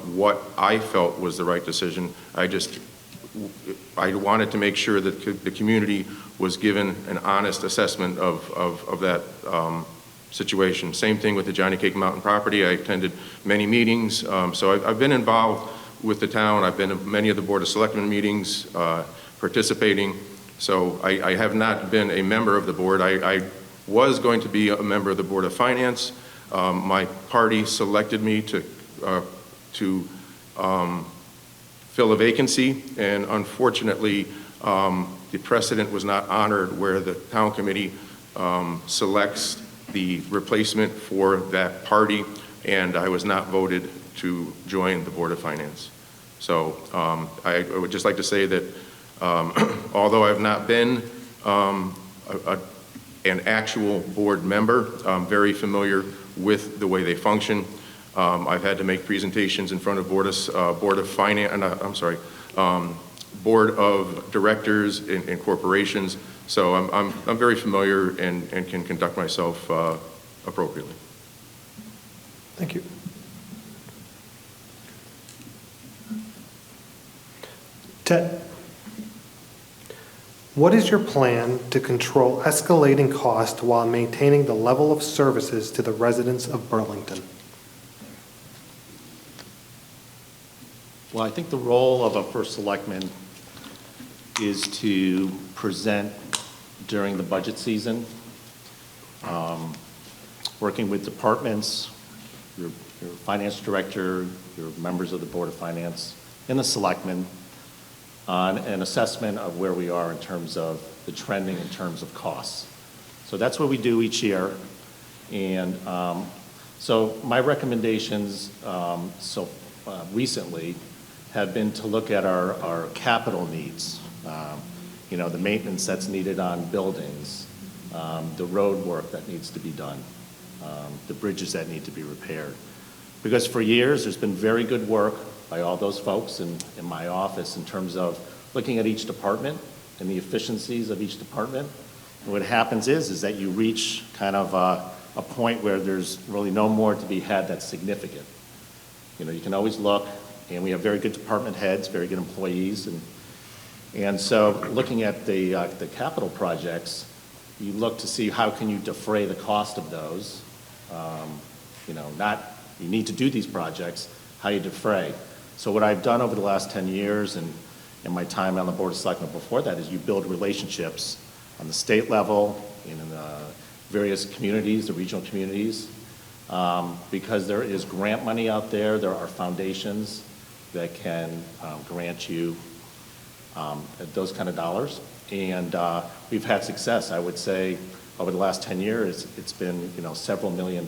what I felt was the right decision. I wanted to make sure that the community was given an honest assessment of that situation. Same thing with the Johnny Cake Mountain property. I attended many meetings, so I've been involved with the town. I've been to many of the Board of Selectmen meetings, participating. So I have not been a member of the board. I was going to be a member of the Board of Finance. My party selected me to fill a vacancy, and unfortunately, the precedent was not honored where the town committee selects the replacement for that party, and I was not voted to join the Board of Finance. So I would just like to say that although I've not been an actual board member, I'm very familiar with the way they function. I've had to make presentations in front of Board of Directors in corporations, so I'm very familiar and can conduct myself appropriately.
Thank you. Ted, what is your plan to control escalating cost while maintaining the level of services to the residents of Burlington?
Well, I think the role of a first selectman is to present during the budget season, working with departments, your finance director, your members of the Board of Finance, and the selectmen on an assessment of where we are in terms of the trending in terms of costs. So that's what we do each year. And so my recommendations recently have been to look at our capital needs, the maintenance that's needed on buildings, the road work that needs to be done, the bridges that need to be repaired. Because for years, there's been very good work by all those folks in my office in terms of looking at each department and the efficiencies of each department. And what happens is that you reach kind of a point where there's really no more to be had that's significant. You can always look, and we have very good department heads, very good employees, and so looking at the capital projects, you look to see how can you defray the cost of those. Not you need to do these projects, how you defray. So what I've done over the last 10 years and in my time on the Board of Selectmen before that is you build relationships on the state level, in the various communities, the regional communities, because there is grant money out there. There are foundations that can grant you those kind of dollars. And we've had success. I would say over the last 10 years, it's been several $1 million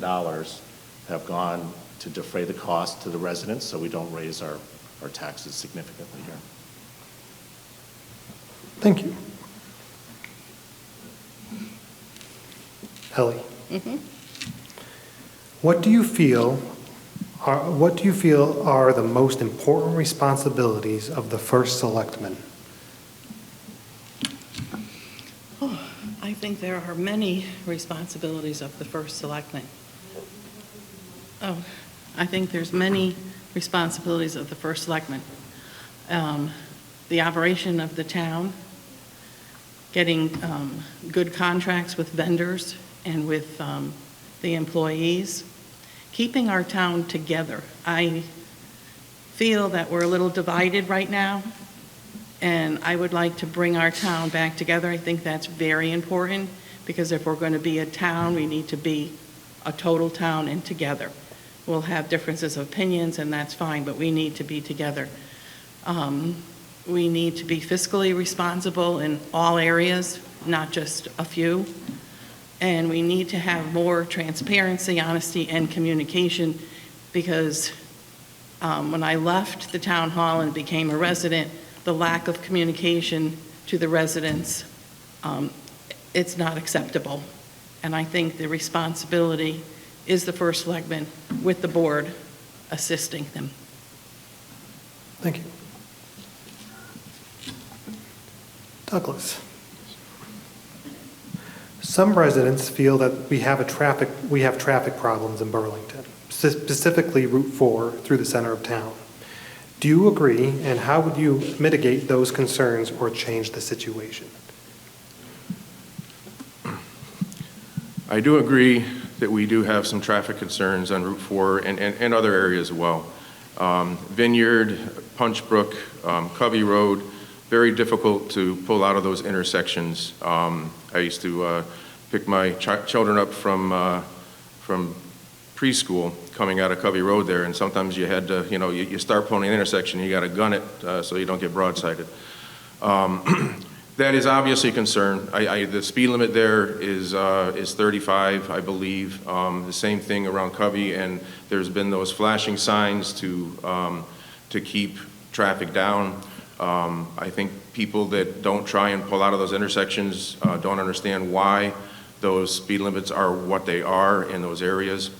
have gone to defray the cost to the residents so we don't raise our taxes significantly here.
Thank you. Ellie, what do you feel are the most important responsibilities of the first selectman?
I think there are many responsibilities of the first selectman. I think there's many responsibilities of the first selectman. The operation of the town, getting good contracts with vendors and with the employees, keeping our town together. I feel that we're a little divided right now, and I would like to bring our town back together. I think that's very important, because if we're going to be a town, we need to be a total town and together. We'll have differences of opinions, and that's fine, but we need to be together. We need to be fiscally responsible in all areas, not just a few. And we need to have more transparency, honesty, and communication, because when I left the town hall and became a resident, the lack of communication to the residents, it's not acceptable. And I think the responsibility is the first selectman with the board assisting them.
Thank you. Douglas. Some residents feel that we have traffic problems in Burlington. specifically Route 4 through the center of town. Do you agree, and how would you mitigate those concerns or change the situation?
I do agree that we do have some traffic concerns on Route 4 and other areas as well. Vineyard, Punch Brook, Covey Road, very difficult to pull out of those intersections. I used to pick my children up from preschool coming out of Covey Road there, and sometimes you had to, you start pulling an intersection, you got to gun it so you don't get broadsided. That is obviously a concern. The speed limit there is 35, I believe. The same thing around Covey, and there's been those flashing signs to keep traffic down. I think people that don't try and pull out of those intersections don't understand why those speed limits are what they are in those areas.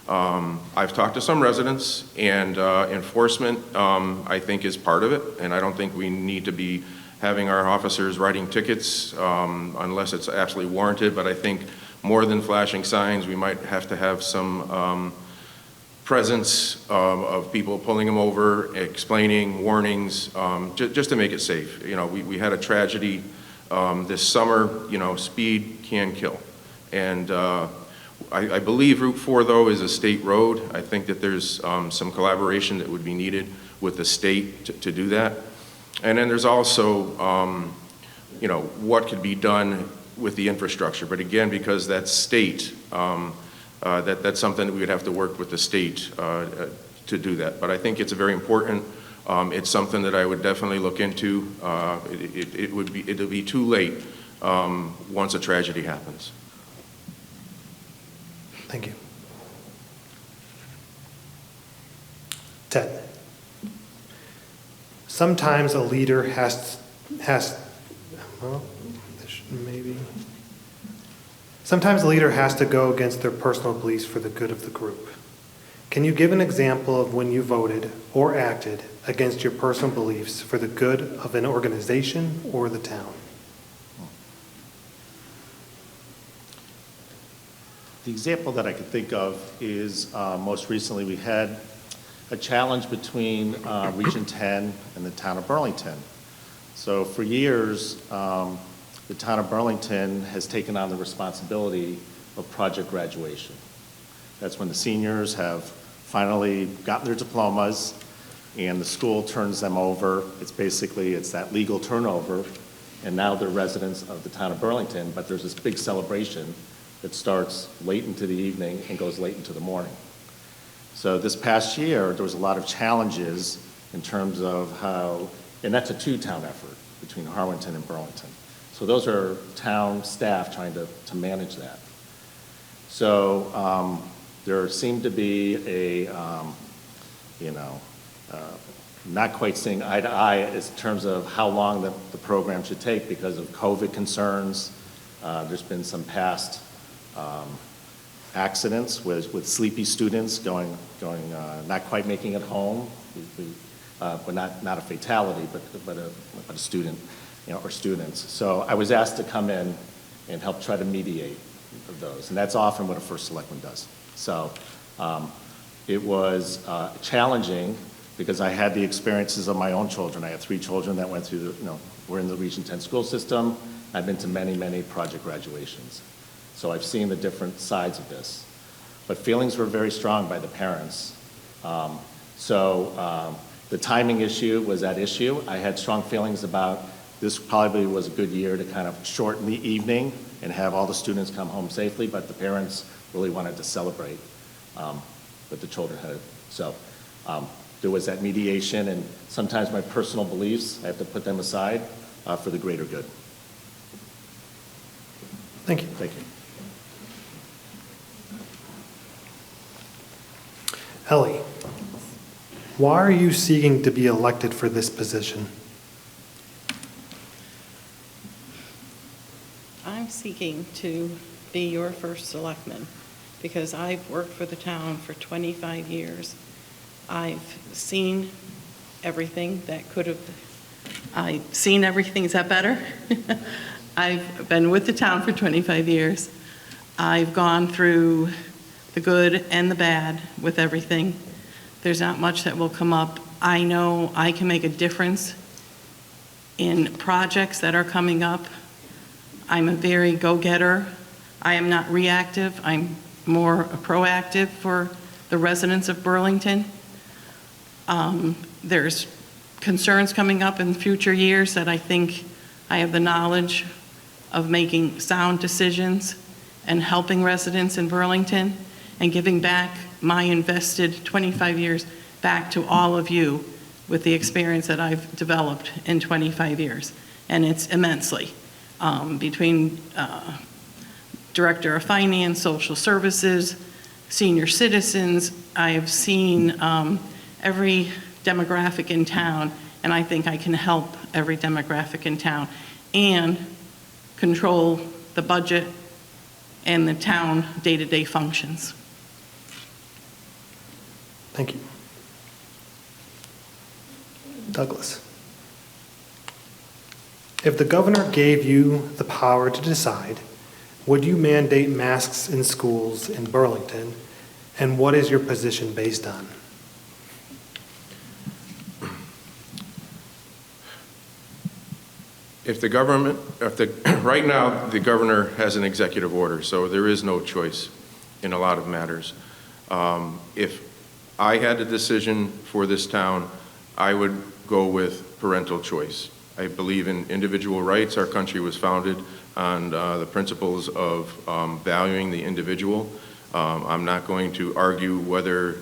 I've talked to some residents, and enforcement, I think, is part of it, and I don't think we need to be having our officers writing tickets unless it's absolutely warranted, but I think more than flashing signs, we might have to have some presence of people pulling them over, explaining, warnings, just to make it safe. We had a tragedy this summer. Speed can kill. And I believe Route 4, though, is a state road. I think that there's some collaboration that would be needed with the state to do that. And then there's also, what could be done with the infrastructure. But again, because that's state, that's something that we would have to work with the state to do that. But I think it's very important. It's something that I would definitely look into. It'll be too late once a tragedy happens.
Thank you. Ted. Sometimes a leader Sometimes a leader has to go against their personal beliefs for the good of the group. Can you give an example of when you voted or acted against your personal beliefs for the good of an organization or the town?
The example that I could think of is most recently we had a challenge between Region 10 and the town of Burlington. So for years, the town of Burlington has taken on the responsibility of project graduation. That's when the seniors have finally gotten their diplomas and the school turns them over. It's that legal turnover, and now they're residents of the town of Burlington, but there's this big celebration that starts late into the evening and goes late into the morning. So this past year, there was a lot of challenges in terms of how, and that's a two-town effort between Harwinton and Burlington. So those are town staff trying to manage that. So there seemed to be not quite seeing eye to eye in terms of how long the program should take because of COVID concerns. There's been some past accidents with sleepy students going not quite making it home, but not a fatality, but a student, or students. So I was asked to come in and help try to mediate those, and that's often what a first selectman does. So it was challenging because I had the experiences of my own children. I have 3 children that went through were in the Region 10 school system. I've been to many, many project graduations. So I've seen the different sides of this. But feelings were very strong by the parents. The timing issue was that issue. I had strong feelings about this probably was a good year to kind of shorten the evening and have all the students come home safely, but the parents really wanted to celebrate what the children had. So there was that mediation, and sometimes my personal beliefs, I have to put them aside for the greater good.
Thank you.
Thank you.
Ellie, why are you seeking to be elected for this position?
I'm seeking to be your first selectman because I've worked for the town for 25 years. I've seen everything that could have, I've seen everything, is that better? I've been with the town for 25 years. I've gone through the good and the bad with everything. There's not much that will come up. I know I can make a difference in projects that are coming up. I'm a very go-getter. I am not reactive. I'm more proactive for the residents of Burlington. There's concerns coming up in future years that I think I have the knowledge of making sound decisions and helping residents in Burlington and giving back my invested 25 years back to all of you with the experience that I've developed in 25 years. And it's immensely. Between Director of Finance, Social Services, senior citizens, I have seen every demographic in town, and I think I can help every demographic in town and control the budget and the town day-to-day functions.
Thank you. Douglas. If the governor gave you the power to decide, would you mandate masks in schools in Burlington, and what is your position based on?
Right now, the governor has an executive order, so there is no choice in a lot of matters. If I had a decision for this town, I would go with parental choice. I believe in individual rights. Our country was founded on the principles of valuing the individual. I'm not going to argue whether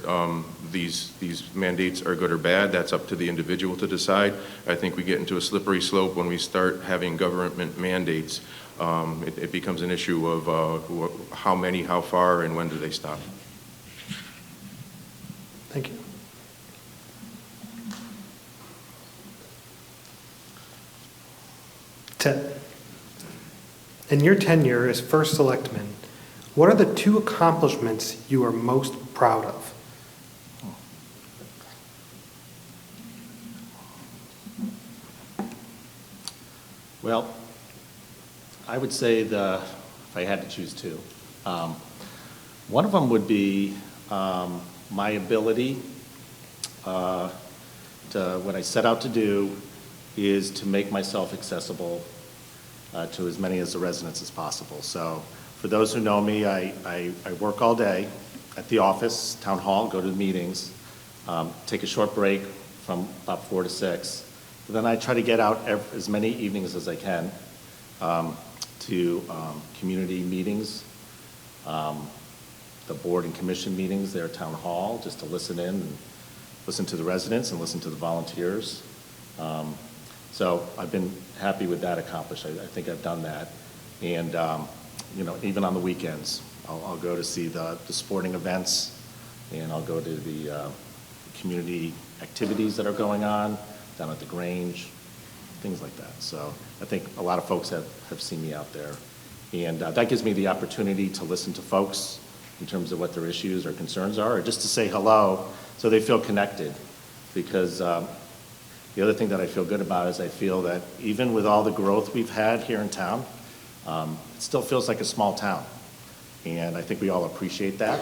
these mandates are good or bad. That's up to the individual to decide. I think we get into a slippery slope when we start having government mandates. It becomes an issue of how many, how far, and when do they stop.
Thank you. Ted, in your tenure as first selectman, what are the 2 accomplishments you are most proud of?
Well, I would say if I had to choose 2, one of them would be my ability what I set out to do is to make myself accessible to as many of the residents as possible. So for those who know me, I work all day at the office, town hall, go to the meetings, take a short break from about 4 to 6. But then I try to get out as many evenings as I can to community meetings, the board and commission meetings there at town hall, just to listen in and listen to the residents and listen to the volunteers. So I've been happy with that accomplished. I think I've done that. And, even on the weekends, I'll go to see the sporting events, and I'll go to the community activities that are going on down at the Grange, things like that. So I think a lot of folks have seen me out there. And that gives me the opportunity to listen to folks in terms of what their issues or concerns are, or just to say hello so they feel connected. Because the other thing that I feel good about is I feel that even with all the growth we've had here in town, it still feels like a small town. And I think we all appreciate that.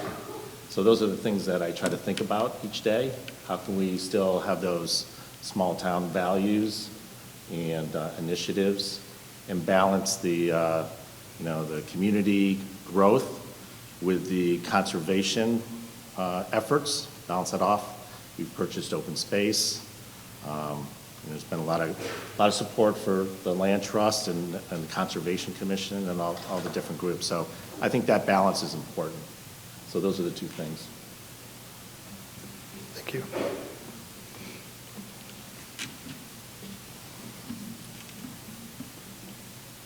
So those are the things that I try to think about each day. How can we still have those small town values and initiatives and balance the, the community growth with the conservation efforts, balance that off. We've purchased open space. There's been a lot of support for the Land Trust and the Conservation Commission and all the different groups. So I think that balance is important. So those are the 2 things.
Thank you.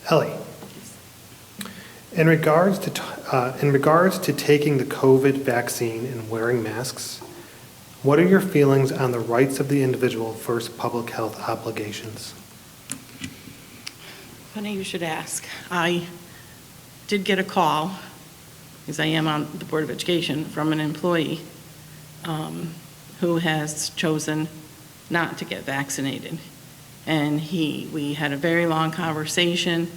Ellie, in regards to taking the COVID vaccine and wearing masks, what are your feelings on the rights of the individual versus public health obligations?
Funny you should ask. I did get a call, because I am on the Board of Education, from an employee who has chosen not to get vaccinated. And we had a very long conversation,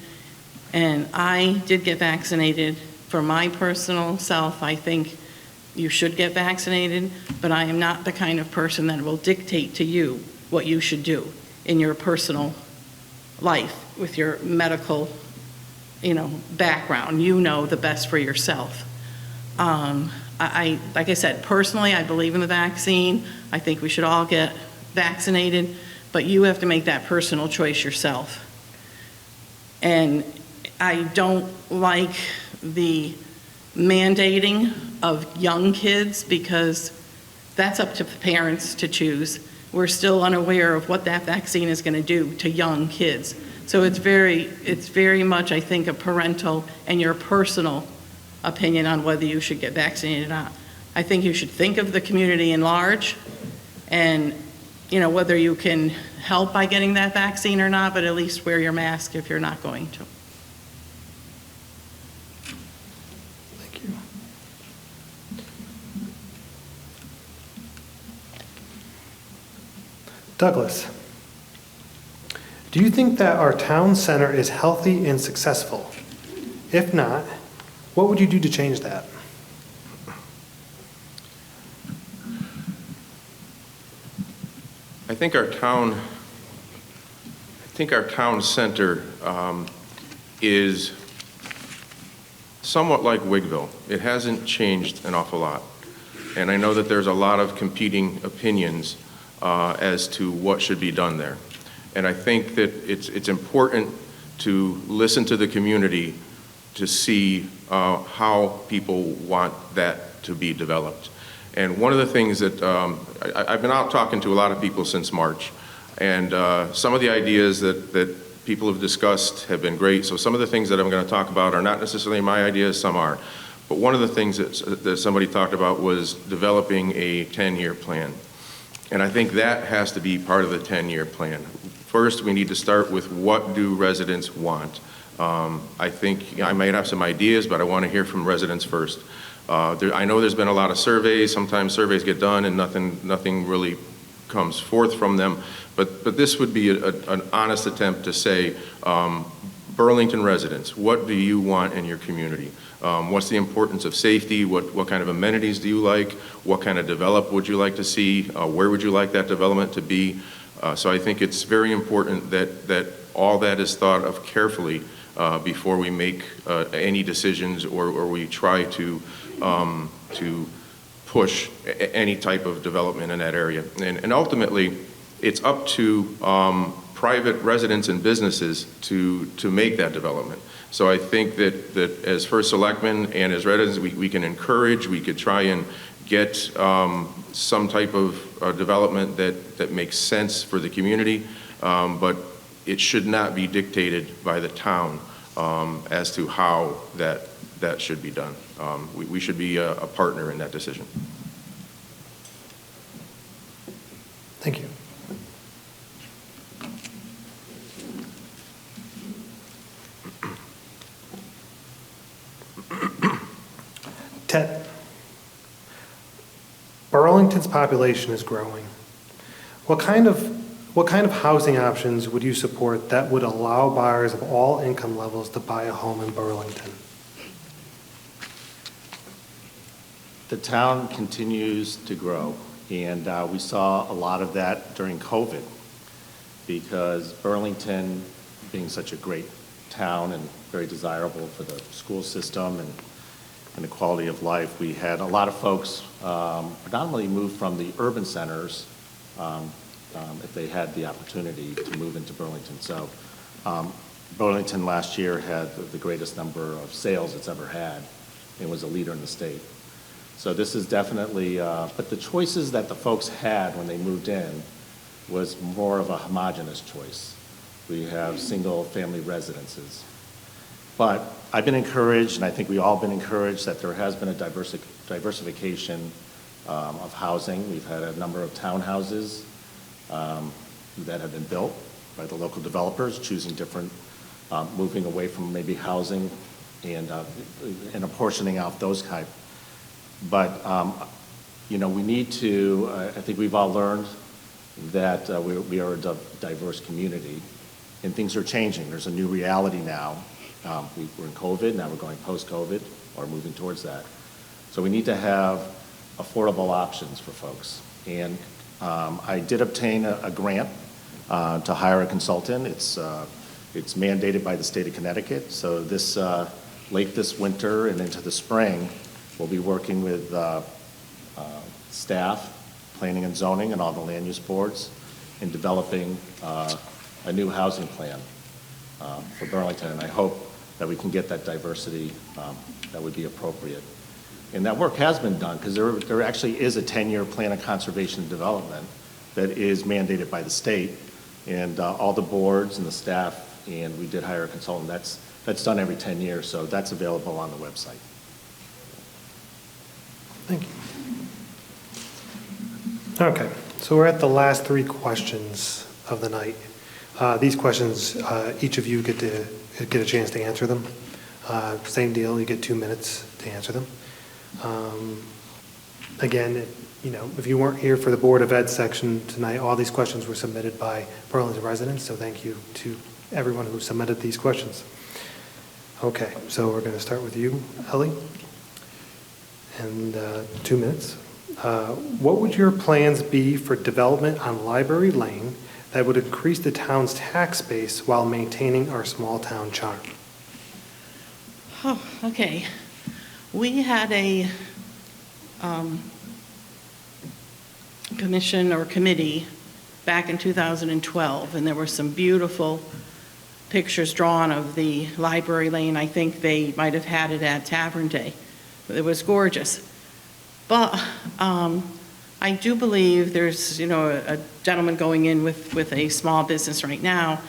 and I did get vaccinated. For my personal self, I think you should get vaccinated, but I am not the kind of person that will dictate to you what you should do in your personal life with your medical, background. You know the best for yourself. Like I said, personally, I believe in the vaccine. I think we should all get vaccinated, but you have to make that personal choice yourself. And I don't like the mandating of young kids because that's up to parents to choose. We're still unaware of what that vaccine is going to do to young kids. So it's very much, I think, a parental and your personal opinion on whether you should get vaccinated or not. I think you should think of the community in large and, whether you can help by getting that vaccine or not, but at least wear your mask if you're not going to.
Thank you. Douglas, do you think that our town center is healthy and successful? If not, what would you do to change that?
I think our town center is somewhat like Wigville. It hasn't changed an awful lot. And I know that there's a lot of competing opinions as to what should be done there. And I think that it's important to listen to the community to see how people want that to be developed. And one of the things that I've been out talking to a lot of people since March, and some of the ideas that people have discussed have been great. So some of the things that I'm going to talk about are not necessarily my ideas, some are. But one of the things that somebody talked about was developing a 10-year plan. And I think that has to be part of the 10-year plan. First, we need to start with what do residents want. I think I might have some ideas, but I want to hear from residents first. I know there's been a lot of surveys. Sometimes surveys get done and nothing really comes forth from them. But this would be an honest attempt to say, Burlington residents, what do you want in your community? What's the importance of safety? What kind of amenities do you like? What kind of development would you like to see? Where would you like that development to be? So I think it's very important that all that is thought of carefully before we make any decisions or we try to push any type of development in that area. And ultimately, it's up to private residents and businesses to make that development. So I think that as first selectmen and as residents, we can encourage, we could try and get some type of development that makes sense for the community, but it should not be dictated by the town as to how that should be done. We should be a partner in that decision.
Thank you. Ted, Burlington's population is growing. What kind of housing options would you support that would allow buyers of all income levels to buy a home in Burlington?
The town continues to grow, and we saw a lot of that during COVID because Burlington, being such a great town and very desirable for the school system and the quality of life, we had a lot of folks predominantly move from the urban centers if they had the opportunity to move into Burlington. So Burlington last year had the greatest number of sales it's ever had and was a leader in the state. So this is definitely, but the choices that the folks had when they moved in was more of a homogeneous choice. We have single family residences. But I've been encouraged, and I think we've all been encouraged, that there has been a diversification of housing. We've had a number of townhouses that have been built by the local developers, choosing different, moving away from maybe housing and apportioning out those type. But, we need to, I think we've all learned that we are a diverse community, and things are changing. There's a new reality now. We're in COVID, now we're going post-COVID, or moving towards that. So we need to have affordable options for folks. And I did obtain a grant to hire a consultant. It's mandated by the state of Connecticut. So this late this winter and into the spring, we'll be working with staff, planning and zoning, and all the land use boards in developing a new housing plan for Burlington. And I hope that we can get that diversity that would be appropriate. And that work has been done because there actually is a 10-year plan of conservation and development that is mandated by the state, and all the boards and the staff, and we did hire a consultant. That's done every 10 years, so that's available on the website.
Thank you. Okay, so we're at the last 3 questions of the night. These questions, each of you get a chance to answer them. Same deal, you get 2 minutes to answer them. Again, if you weren't here for the Board of Ed section tonight, all these questions were submitted by Burlington residents, so thank you to everyone who submitted these questions. Okay, so we're going to start with you, Ellie, and 2 minutes. What would your plans be for development on Library Lane that would increase the town's tax base while maintaining our small town charm?
Oh, okay. We had a commission or committee back in 2012, and there were some beautiful pictures drawn of the Library Lane. I think they might have had it at Tavern Day. It was gorgeous. But I do believe there's, a gentleman going in with a small business right now.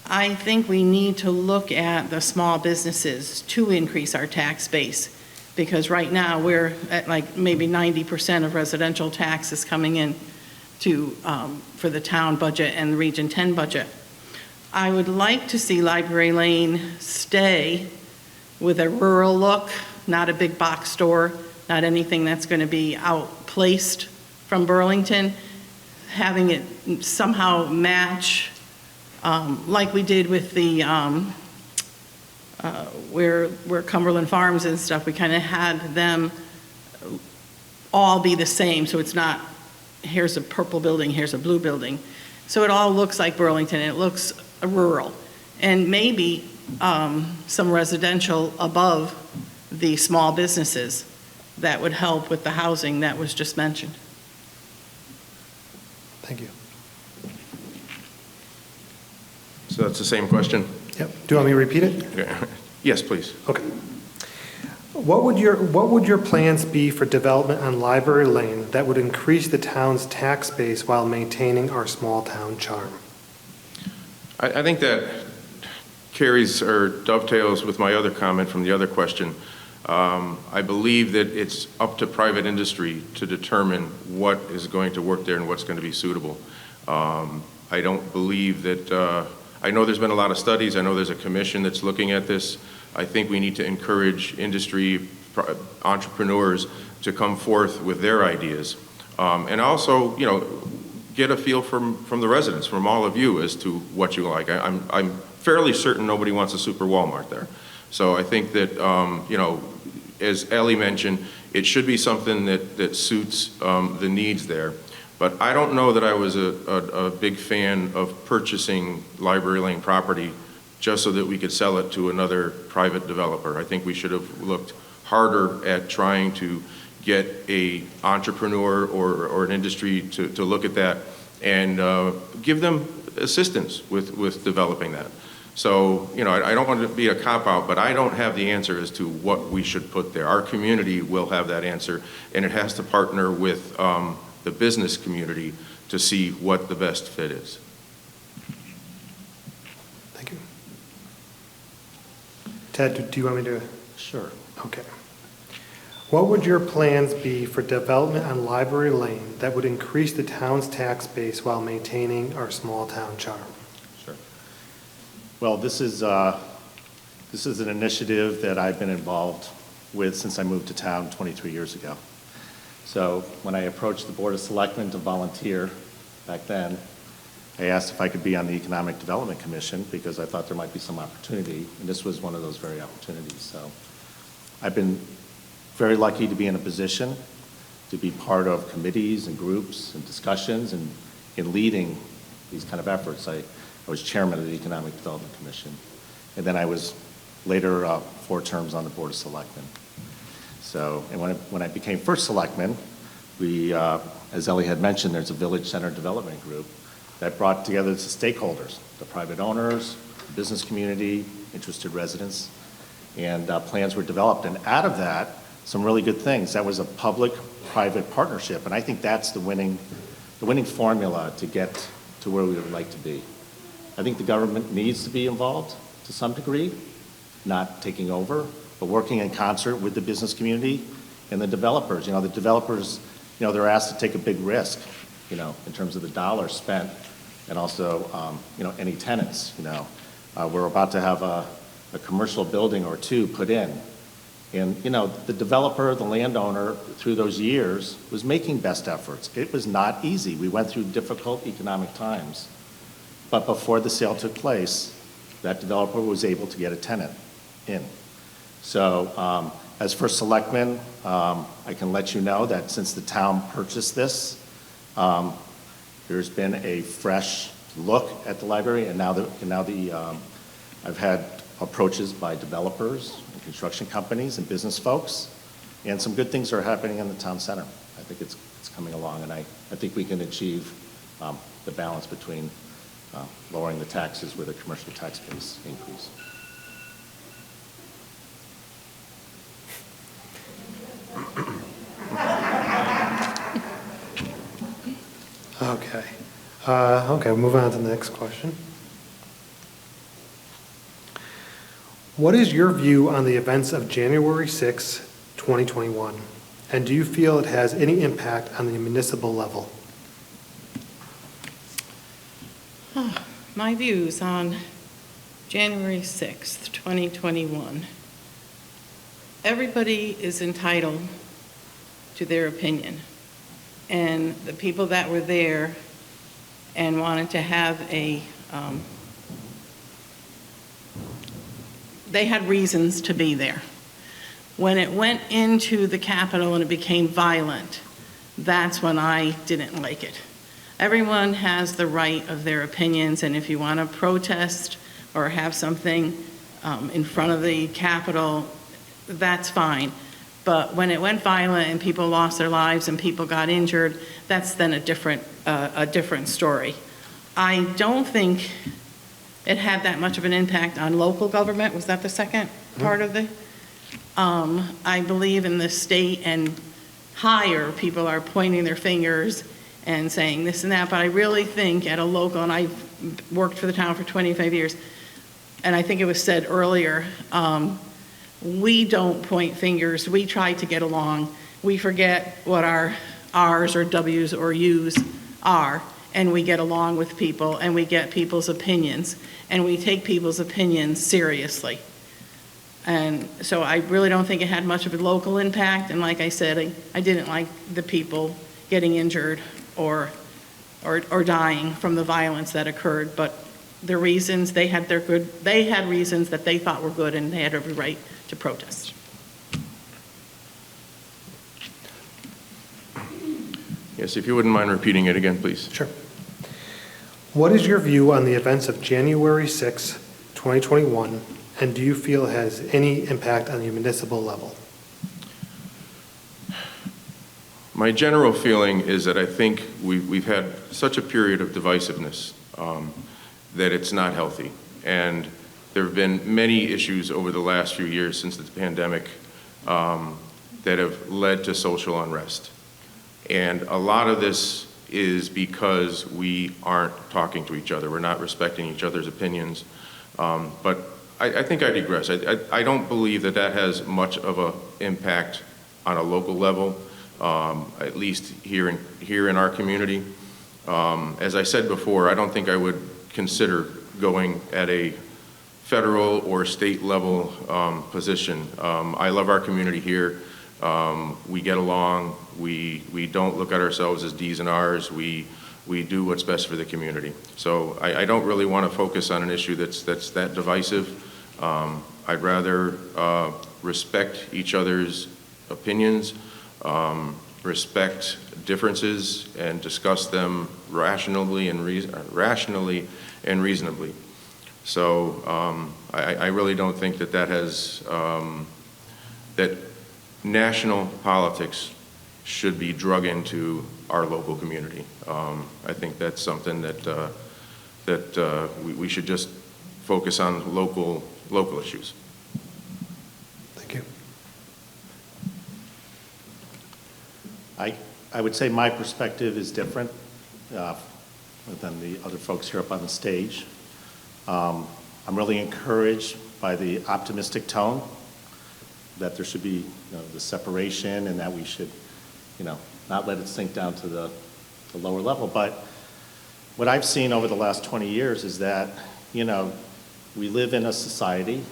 I think we need to look at the small businesses to increase our tax base, because right now we're at like maybe 90% of residential taxes coming in for the town budget and the Region 10 budget. I would like to see Library Lane stay with a rural look, not a big box store, not anything that's going to be outplaced from Burlington, having it somehow match like we did with the where Cumberland Farms and stuff. We kind of had them all be the same, so it's not here's a purple building, here's a blue building. So it all looks like Burlington, and it looks rural. And maybe some residential above the small businesses that would help with the housing that was just mentioned.
Thank you.
So that's the same question?
Yep. Do you want me to repeat it?
Okay. Yes, please.
Okay. What would your plans be for development on Library Lane that would increase the town's tax base while maintaining our small town charm?
I think that carries or dovetails with my other comment from the other question. I believe that it's up to private industry to determine what is going to work there and what's going to be suitable. I don't believe that, I know there's been a lot of studies, I know there's a commission that's looking at this. I think we need to encourage industry entrepreneurs to come forth with their ideas. And also, get a feel from the residents, from all of you, as to what you like. I'm fairly certain nobody wants a super Walmart there. So I think that, as Ellie mentioned, it should be something that suits the needs there. But I don't know that I was a big fan of purchasing Library Lane property just so that we could sell it to another private developer. I think we should have looked harder at trying to get a entrepreneur or an industry to look at that and give them assistance with developing that. So, I don't want to be a cop-out, but I don't have the answer as to what we should put there. Our community will have that answer, and it has to partner with the business community to see what the best fit is.
Thank you. Ted, do you want me to?
Sure.
Okay. What would your plans be for development on Library Lane that would increase the town's tax base while maintaining our small town charm?
Sure. Well, this is an initiative that I've been involved with since I moved to town 23 years ago. So when I approached the Board of Selectmen to volunteer back then, I asked if I could be on the Economic Development Commission because I thought there might be some opportunity, and this was one of those very opportunities. So I've been very lucky to be in a position to be part of committees and groups and discussions and in leading these kind of efforts. I was chairman of the Economic Development Commission, and then I was later 4 terms on the Board of Selectmen. So, and when I became first selectman, we, as Ellie had mentioned, there's a Village Center Development Group that brought together the stakeholders, the private owners, the business community, interested residents, and plans were developed. And out of that, some really good things. That was a public-private partnership, and I think that's the winning formula to get to where we would like to be. I think the government needs to be involved to some degree, not taking over, but working in concert with the business community and the developers. The developers, they're asked to take a big risk, in terms of the dollars spent, and also, any tenants. We're about to have a commercial building or 2 put in. And, the developer, the landowner, through those years, was making best efforts. It was not easy. We went through difficult economic times. But before the sale took place, that developer was able to get a tenant in. So, as first selectman, I can let you know that since the town purchased this, there's been a fresh look at the library, and I've had approaches by developers and construction companies and business folks, and some good things are happening in the town center. I think it's coming along, and I think we can achieve the balance between lowering the taxes with a commercial tax base increase.
Okay. Okay, we'll move on to the next question. What is your view on the events of January 6, 2021? And do you feel it has any impact on the municipal level?
My views on January 6th, 2021. Everybody is entitled to their opinion. And the people that were there and wanted to have they had reasons to be there. When it went into the Capitol and it became violent, that's when I didn't like it. Everyone has the right of their opinions, and if you want to protest or have something in front of the Capitol, that's fine. But when it went violent and people lost their lives and people got injured, that's then a different story. I don't think it had that much of an impact on local government. Was that the second part of the? I believe in the state and higher, people are pointing their fingers and saying this and that, but I really think at a local, and I've worked for the town for 25 years, and I think it was said earlier, we don't point fingers, we try to get along. We forget what our R's or W's or U's are, and we get along with people, and we get people's opinions, and we take people's opinions seriously. And so I really don't think it had much of a local impact, and like I said, I didn't like the people getting injured or dying from the violence that occurred, but the reasons they had reasons that they thought were good, and they had every right to protest.
Yes, if you wouldn't mind repeating it again, please.
Sure. What is your view on the events of January 6, 2021, and do you feel it has any impact on the municipal level?
My general feeling is that I think we've had such a period of divisiveness that it's not healthy. And there have been many issues over the last few years since the pandemic that have led to social unrest. And a lot of this is because we aren't talking to each other. We're not respecting each other's opinions. But I think I digress. I don't believe that has much of an impact on a local level, at least here in our community. As I said before, I don't think I would consider going at a federal or state level position. I love our community here. We get along. We don't look at ourselves as D's and R's. We do what's best for the community. So I don't really want to focus on an issue that's that divisive. I'd rather respect each other's opinions respect differences and discuss them rationally and reasonably. So I really don't think that that national politics should be drug into our local community. I think that's something that we should just focus on local issues.
Thank you.
I would say my perspective is different than the other folks here up on the stage. I'm really encouraged by the optimistic tone that there should be the separation and that we should not let it sink down to the lower level. But what I've seen over the last 20 years is that we live in a society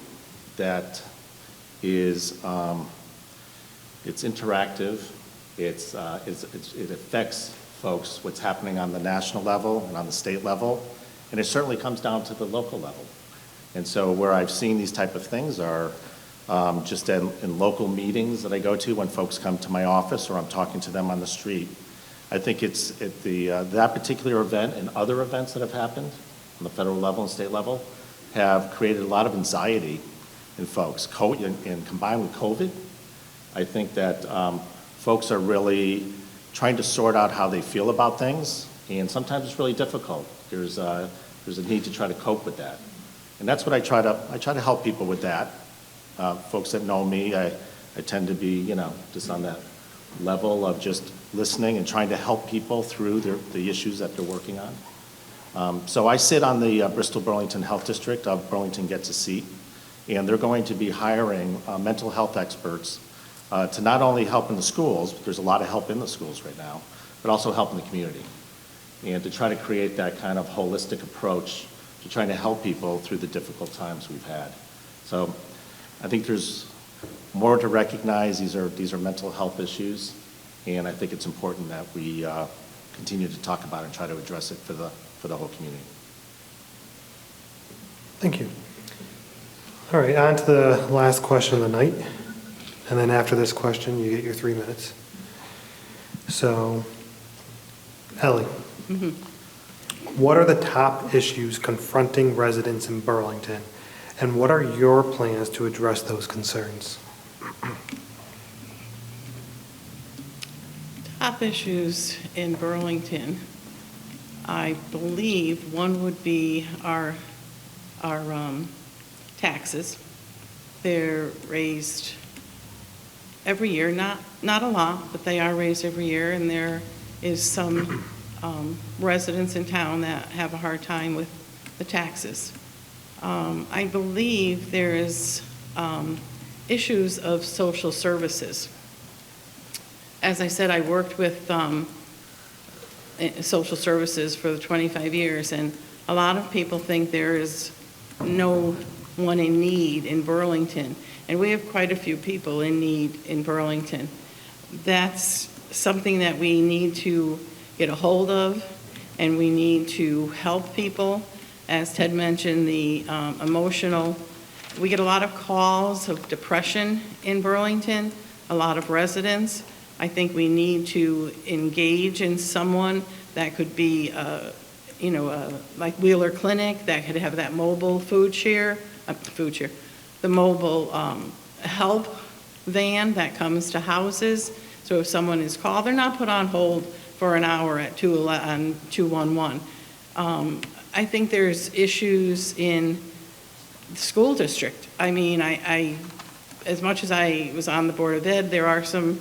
that is it's interactive. It affects folks what's happening on the national level and on the state level, and it certainly comes down to the local level. And so where I've seen these type of things are just in local meetings that I go to when folks come to my office or I'm talking to them on the street. I think it's at that particular event and other events that have happened on the federal level and state level have created a lot of anxiety in folks. And combined with COVID, I think that folks are really trying to sort out how they feel about things, and sometimes it's really difficult. There's a need to try to cope with that. And that's what I try to help people with that. Folks that know me, I tend to be, just on that level of just listening and trying to help people through the issues that they're working on. So I sit on the Bristol-Burlington Health District. Burlington gets a seat, and they're going to be hiring mental health experts to not only help in the schools, but there's a lot of help in the schools right now, but also help in the community, and to try to create that kind of holistic approach to trying to help people through the difficult times we've had. So I think there's more to recognize. These are mental health issues, and I think it's important that we continue to talk about it and try to address it for the whole community.
Thank you. All right, on to the last question of the night. And then after this question, you get your 3 minutes. So, Ellie, what are the top issues confronting residents in Burlington, and what are your plans to address those concerns?
Top issues in Burlington, I believe one would be our taxes. They're raised every year, not a lot, but they are raised every year, and there is some residents in town that have a hard time with the taxes. I believe there is issues of social services. As I said, I worked with social services for 25 years, and a lot of people think there is no one in need in Burlington. And we have quite a few people in need in Burlington. That's something that we need to get a hold of, and we need to help people. As Ted mentioned, the emotional, we get a lot of calls of depression in Burlington, a lot of residents. I think we need to engage in someone that could be, like Wheeler Clinic, that could have that mobile the mobile help van that comes to houses. So if someone is called, they're not put on hold for an hour at 211. I think there's issues in the school district. I mean, I as much as I was on the Board of Ed, there are some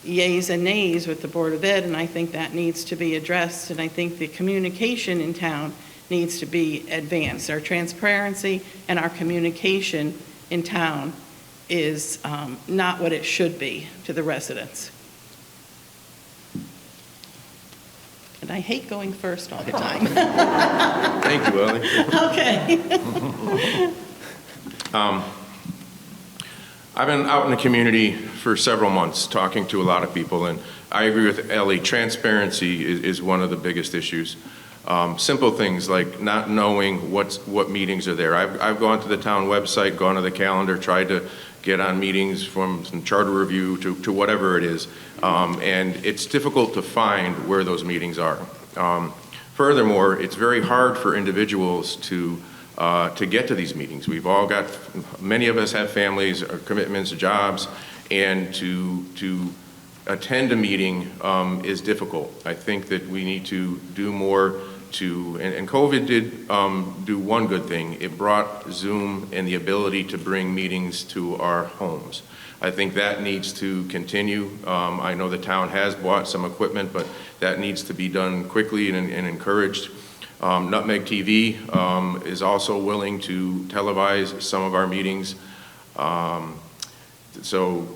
yays and nays with the Board of Ed, and I think that needs to be addressed, and I think the communication in town needs to be advanced. Our transparency and our communication in town is not what it should be to the residents. And I hate going first all the time.
Thank you, Ellie.
Okay.
I've been out in the community for several months talking to a lot of people, and I agree with Ellie. Transparency is one of the biggest issues. Simple things like not knowing what meetings are there. I've gone to the town website, gone to the calendar, tried to get on meetings from some charter review to whatever it is. And it's difficult to find where those meetings are. Furthermore, it's very hard for individuals to get to these meetings. We've all got, many of us have families, or commitments, jobs, and to attend a meeting is difficult. I think that we need to do more and COVID did do one good thing. It brought Zoom and the ability to bring meetings to our homes. I think that needs to continue. I know the town has bought some equipment, but that needs to be done quickly and encouraged. Nutmeg TV is also willing to televise some of our meetings. So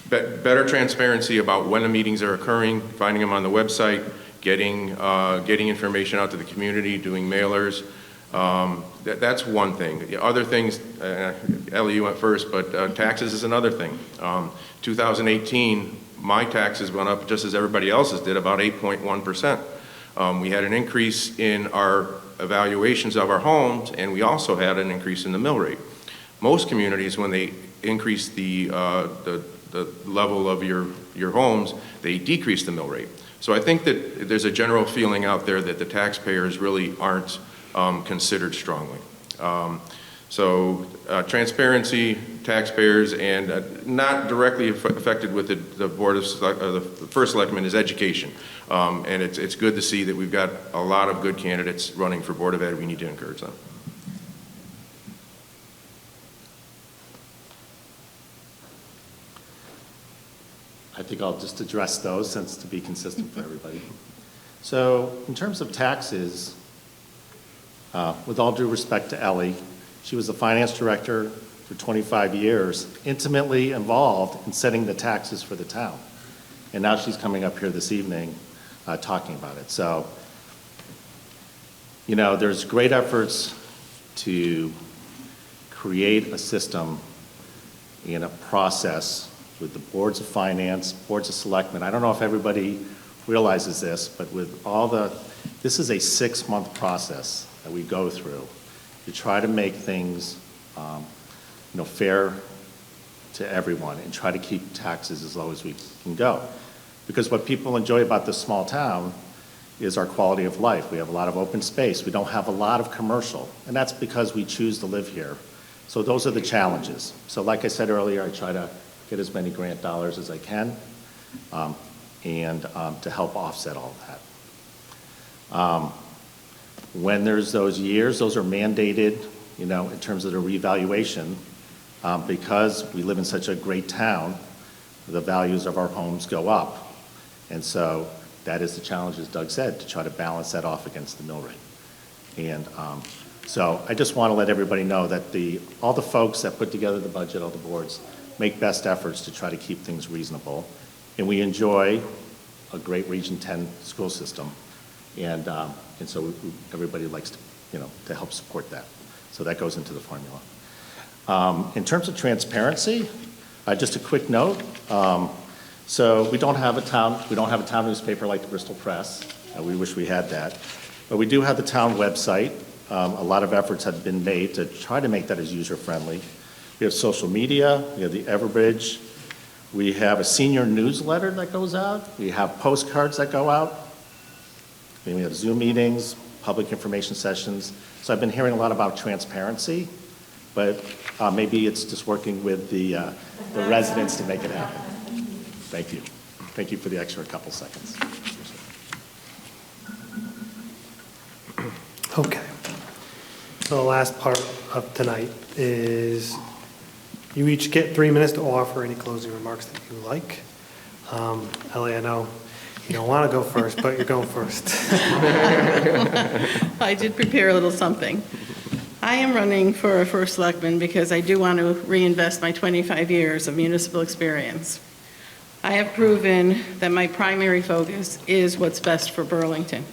better transparency about when the meetings are occurring, finding them on the website, getting information out to the community, doing mailers. That's one thing. The other things, Ellie, you went first, but taxes is another thing. 2018, my taxes went up just as everybody else's did, about 8.1%. We had an increase in our evaluations of our homes, and we also had an increase in the mill rate. Most communities, when they increase the level of your homes, they decrease the mill rate. So I think that there's a general feeling out there that the taxpayers really aren't considered strongly. So transparency, taxpayers, and not directly affected with the board of the first selectman is education. And it's good to see that we've got a lot of good candidates running for Board of Ed. We need to encourage them.
I think I'll just address those since to be consistent for everybody. So in terms of taxes, with all due respect to Ellie, she was the finance director for 25 years, intimately involved in setting the taxes for the town. And now she's coming up here this evening talking about it. So, you know, there's great efforts to create a system and a process with the boards of finance, boards of selectmen. I don't know if everybody realizes this, but with all this is a 6-month process that we go through to try to make things, fair to everyone and try to keep taxes as low as we can go. Because what people enjoy about this small town is our quality of life. We have a lot of open space. We don't have a lot of commercial, and that's because we choose to live here. So those are the challenges. So like I said earlier, I try to get as many grant dollars as I can and to help offset all that. When there's those years, those are mandated, in terms of the revaluation, because we live in such a great town, the values of our homes go up. And so that is the challenge, as Doug said, to try to balance that off against the mill rate. And so I just want to let everybody know that all the folks that put together the budget, all the boards, make best efforts to try to keep things reasonable. And we enjoy a great Region 10 school system. And so everybody likes to help support that. So that goes into the formula. In terms of transparency, just a quick note. So we don't have a town newspaper like the Bristol Press. We wish we had that. But we do have the town website. A lot of efforts have been made to try to make that as user-friendly. We have social media, we have the Everbridge, we have a senior newsletter that goes out, we have postcards that go out, we have Zoom meetings, public information sessions. So I've been hearing a lot about transparency, but maybe it's just working with the residents to make it happen. Thank you. Thank you for the extra couple seconds.
Okay. So the last part of tonight is you each get 3 minutes to offer any closing remarks that you like. Ellie, I know you don't want to go first, but you're going first.
I did prepare a little something. I am running for a first selectman because I do want to reinvest my 25 years of municipal experience. I have proven that my primary focus is what's best for Burlington.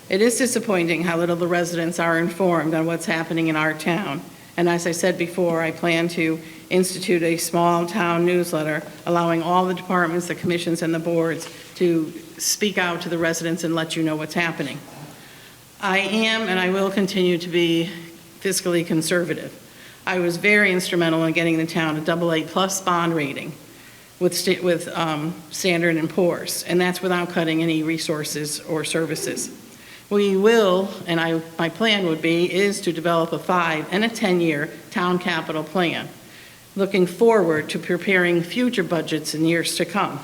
It is disappointing how little the residents are informed on what's happening in our town. And as I said before, I plan to institute a small town newsletter allowing all the departments, the commissions, and the boards to speak out to the residents and let you know what's happening. I am and I will continue to be fiscally conservative. I was very instrumental in getting the town a AA+ bond rating with Standard & Poor's, and that's without cutting any resources or services. We will, and my plan would be, is to develop a 5- and a 10-year town capital plan, looking forward to preparing future budgets in years to come,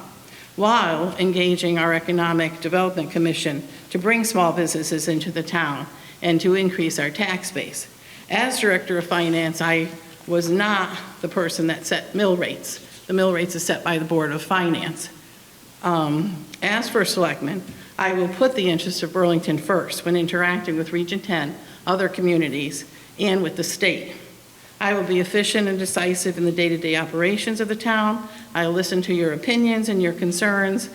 while engaging our Economic Development Commission to bring small businesses into the town and to increase our tax base. As Director of Finance, I was not the person that set mill rates. The mill rates are set by the Board of Finance. As for selectmen, I will put the interests of Burlington first when interacting with Region 10, other communities, and with the state. I will be efficient and decisive in the day-to-day operations of the town. I'll listen to your opinions and your concerns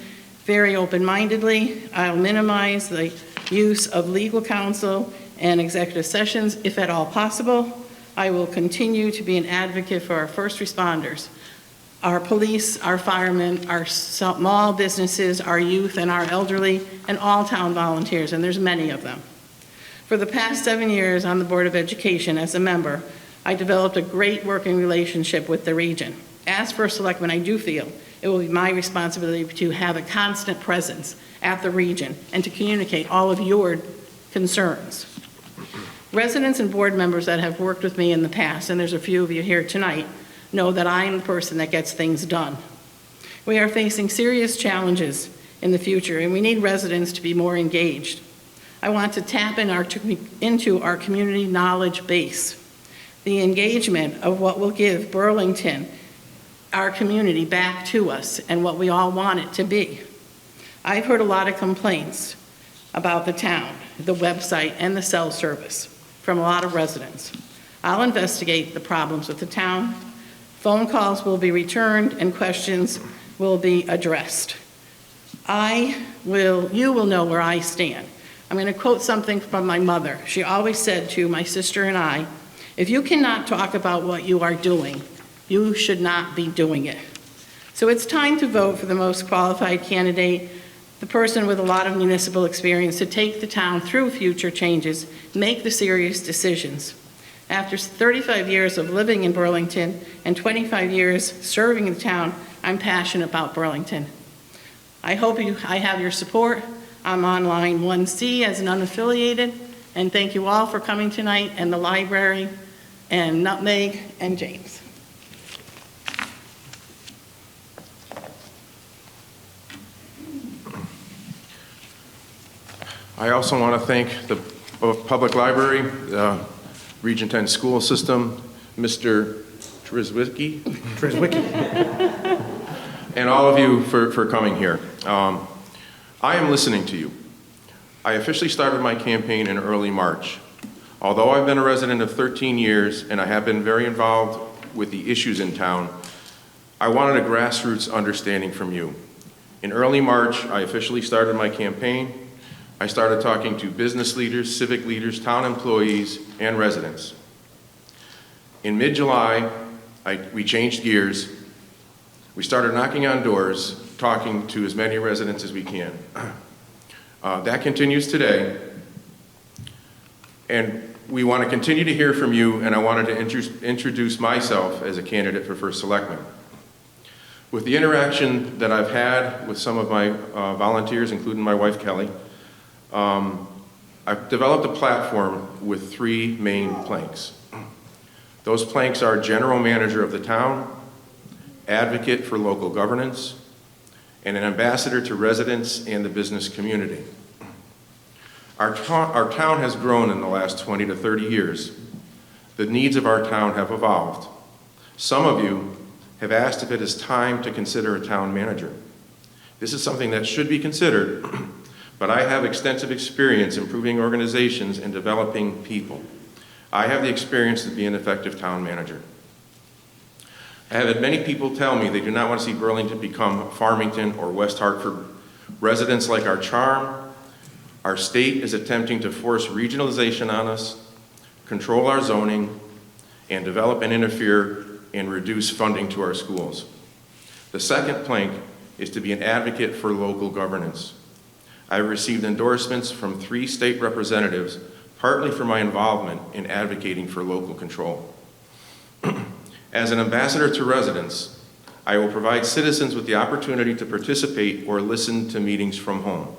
very open-mindedly. I'll minimize the use of legal counsel and executive sessions if at all possible. I will continue to be an advocate for our first responders, our police, our firemen, our small businesses, our youth, and our elderly, and all town volunteers, and there's many of them. For the past 7 years on the Board of Education as a member, I developed a great working relationship with the region. As for selectmen, I do feel it will be my responsibility to have a constant presence at the region and to communicate all of your concerns. Residents and board members that have worked with me in the past, and there's a few of you here tonight, know that I am the person that gets things done. We are facing serious challenges in the future, and we need residents to be more engaged. I want to tap into our community knowledge base, the engagement of what will give Burlington, our community, back to us and what we all want it to be. I've heard a lot of complaints about the town, the website, and the cell service from a lot of residents. I'll investigate the problems with the town. Phone calls will be returned and questions will be addressed. You will know where I stand. I'm going to quote something from my mother. She always said to my sister and I, if you cannot talk about what you are doing, you should not be doing it. So it's time to vote for the most qualified candidate, the person with a lot of municipal experience to take the town through future changes, make the serious decisions. After 35 years of living in Burlington and 25 years serving in the town, I'm passionate about Burlington. I hope I have your support. I'm on line 1C as an unaffiliated, and thank you all for coming tonight, and the library, and Nutmeg, and James.
I also want to thank the Public Library, Region 10 School System, Mr. Trizwicki, and all of you for coming here. I am listening to you. I officially started my campaign in early March. Although I've been a resident of 13 years and I have been very involved with the issues in town, I wanted a grassroots understanding from you. In early March, I officially started my campaign. I started talking to business leaders, civic leaders, town employees, and residents. In mid-July, we changed gears. We started knocking on doors, talking to as many residents as we can. That continues today, and we want to continue to hear from you, and I wanted to introduce myself as a candidate for First Selectman. With the interaction that I've had with some of my volunteers, including my wife, Kelly, I've developed a platform with 3 main planks. Those planks are general manager of the town, advocate for local governance, and an ambassador to residents and the business community. Our town has grown in the last 20 to 30 years. The needs of our town have evolved. Some of you have asked if it is time to consider a town manager. This is something that should be considered, but I have extensive experience improving organizations and developing people. I have the experience to be an effective town manager. I have had many people tell me they do not want to see Burlington become Farmington or West Hartford. Residents like our charm. Our state is attempting to force regionalization on us, control our zoning, and develop and interfere and reduce funding to our schools. The second plank is to be an advocate for local governance. I've received endorsements from 3 state representatives, partly for my involvement in advocating for local control. As an ambassador to residents, I will provide citizens with the opportunity to participate or listen to meetings from home.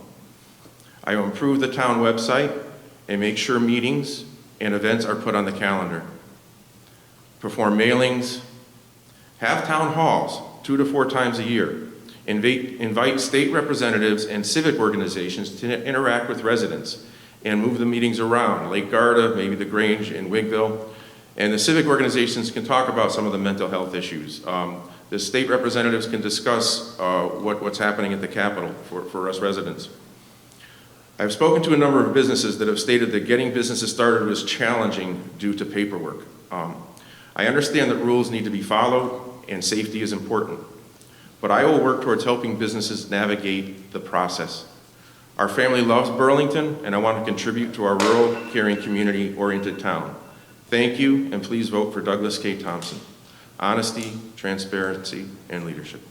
I will improve the town website and make sure meetings and events are put on the calendar. Perform mailings, have town halls 2 to 4 times a year. Invite state representatives and civic organizations to interact with residents and move the meetings around, Lake Garda, maybe the Grange in Wigville. And the civic organizations can talk about some of the mental health issues. The state representatives can discuss what's happening at the Capitol for us residents. I've spoken to a number of businesses that have stated that getting businesses started was challenging due to paperwork. I understand that rules need to be followed and safety is important, but I will work towards helping businesses navigate the process. Our family loves Burlington, and I want to contribute to our rural, caring, community-oriented town. Thank you, and please vote for Douglas K. Thompson. Honesty, transparency, and leadership.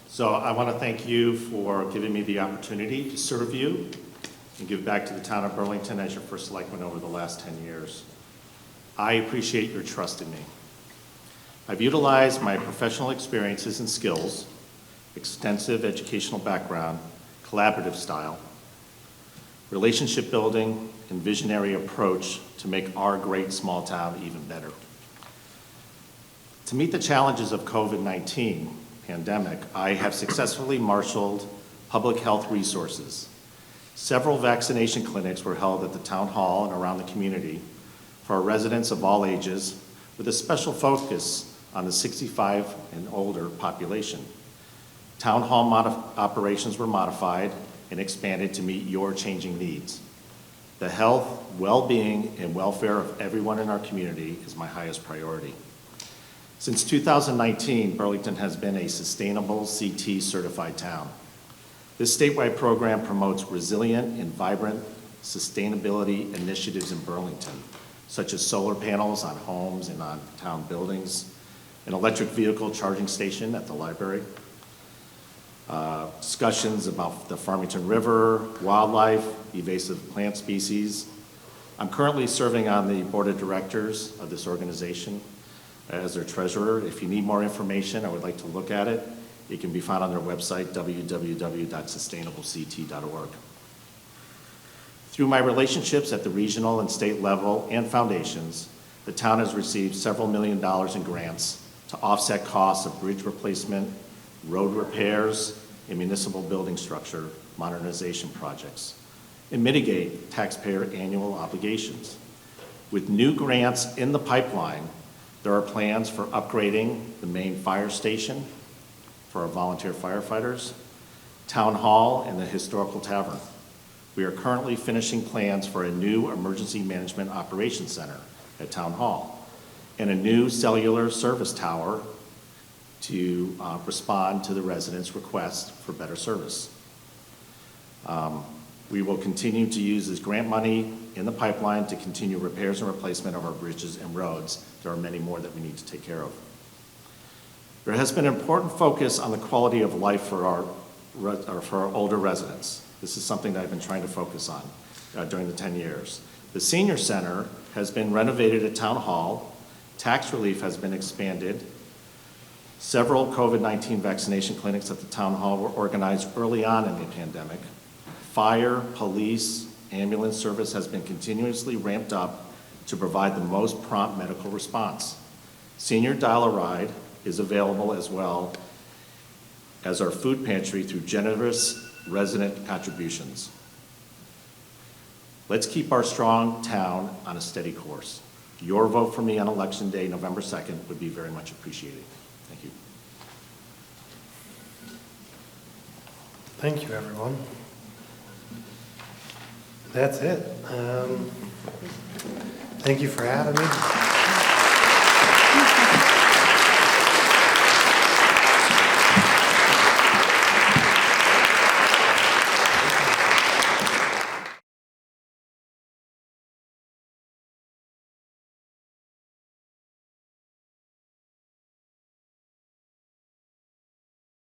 So I want to thank you for giving me the opportunity to serve you and give back to the town of Burlington as your first selectman over the last 10 years. I appreciate your trust in me. I've utilized my professional experiences and skills, extensive educational background, collaborative style, relationship building, and visionary approach to make our great small town even better. To meet the challenges of COVID-19 pandemic, I have successfully marshaled public health resources. Several vaccination clinics were held at the town hall and around the community for our residents of all ages, with a special focus on the 65 and older population. Town hall operations were modified and expanded to meet your changing needs. The health, well-being, and welfare of everyone in our community is my highest priority. Since 2019, Burlington has been a sustainable CT certified town. This statewide program promotes resilient and vibrant sustainability initiatives in Burlington, such as solar panels on homes and on town buildings, an electric vehicle charging station at the library, discussions about the Farmington River, wildlife, invasive plant species. I'm currently serving on the board of directors of this organization as their treasurer. If you need more information, I would like to look at it. It can be found on their website, www.sustainableCT.org. Through my relationships at the regional and state level and foundations, the town has received several $1 million in grants to offset costs of bridge replacement, road repairs, and municipal building structure modernization projects, and mitigate taxpayer annual obligations. With new grants in the pipeline, there are plans for upgrading the main fire station for our volunteer firefighters, town hall, and the historical tavern. We are currently finishing plans for a new emergency management operations center at town hall and a new cellular service tower to respond to the residents' requests for better service. We will continue to use this grant money in the pipeline to continue repairs and replacement of our bridges and roads. There are many more that we need to take care of. There has been an important focus on the quality of life for our older residents. This is something that I've been trying to focus on during the 10 years. The senior center has been renovated at Town Hall. Tax relief has been expanded. Several COVID-19 vaccination clinics at the Town Hall were organized early on in the pandemic. Fire, police, ambulance service has been continuously ramped up to provide the most prompt medical response. Senior Dial-A-Ride is available as well as our food pantry through generous resident contributions. Let's keep our strong town on a steady course. Your vote for me on Election Day, November 2nd, would be very much appreciated. Thank you.
Thank you, everyone. That's it. Thank you for having me.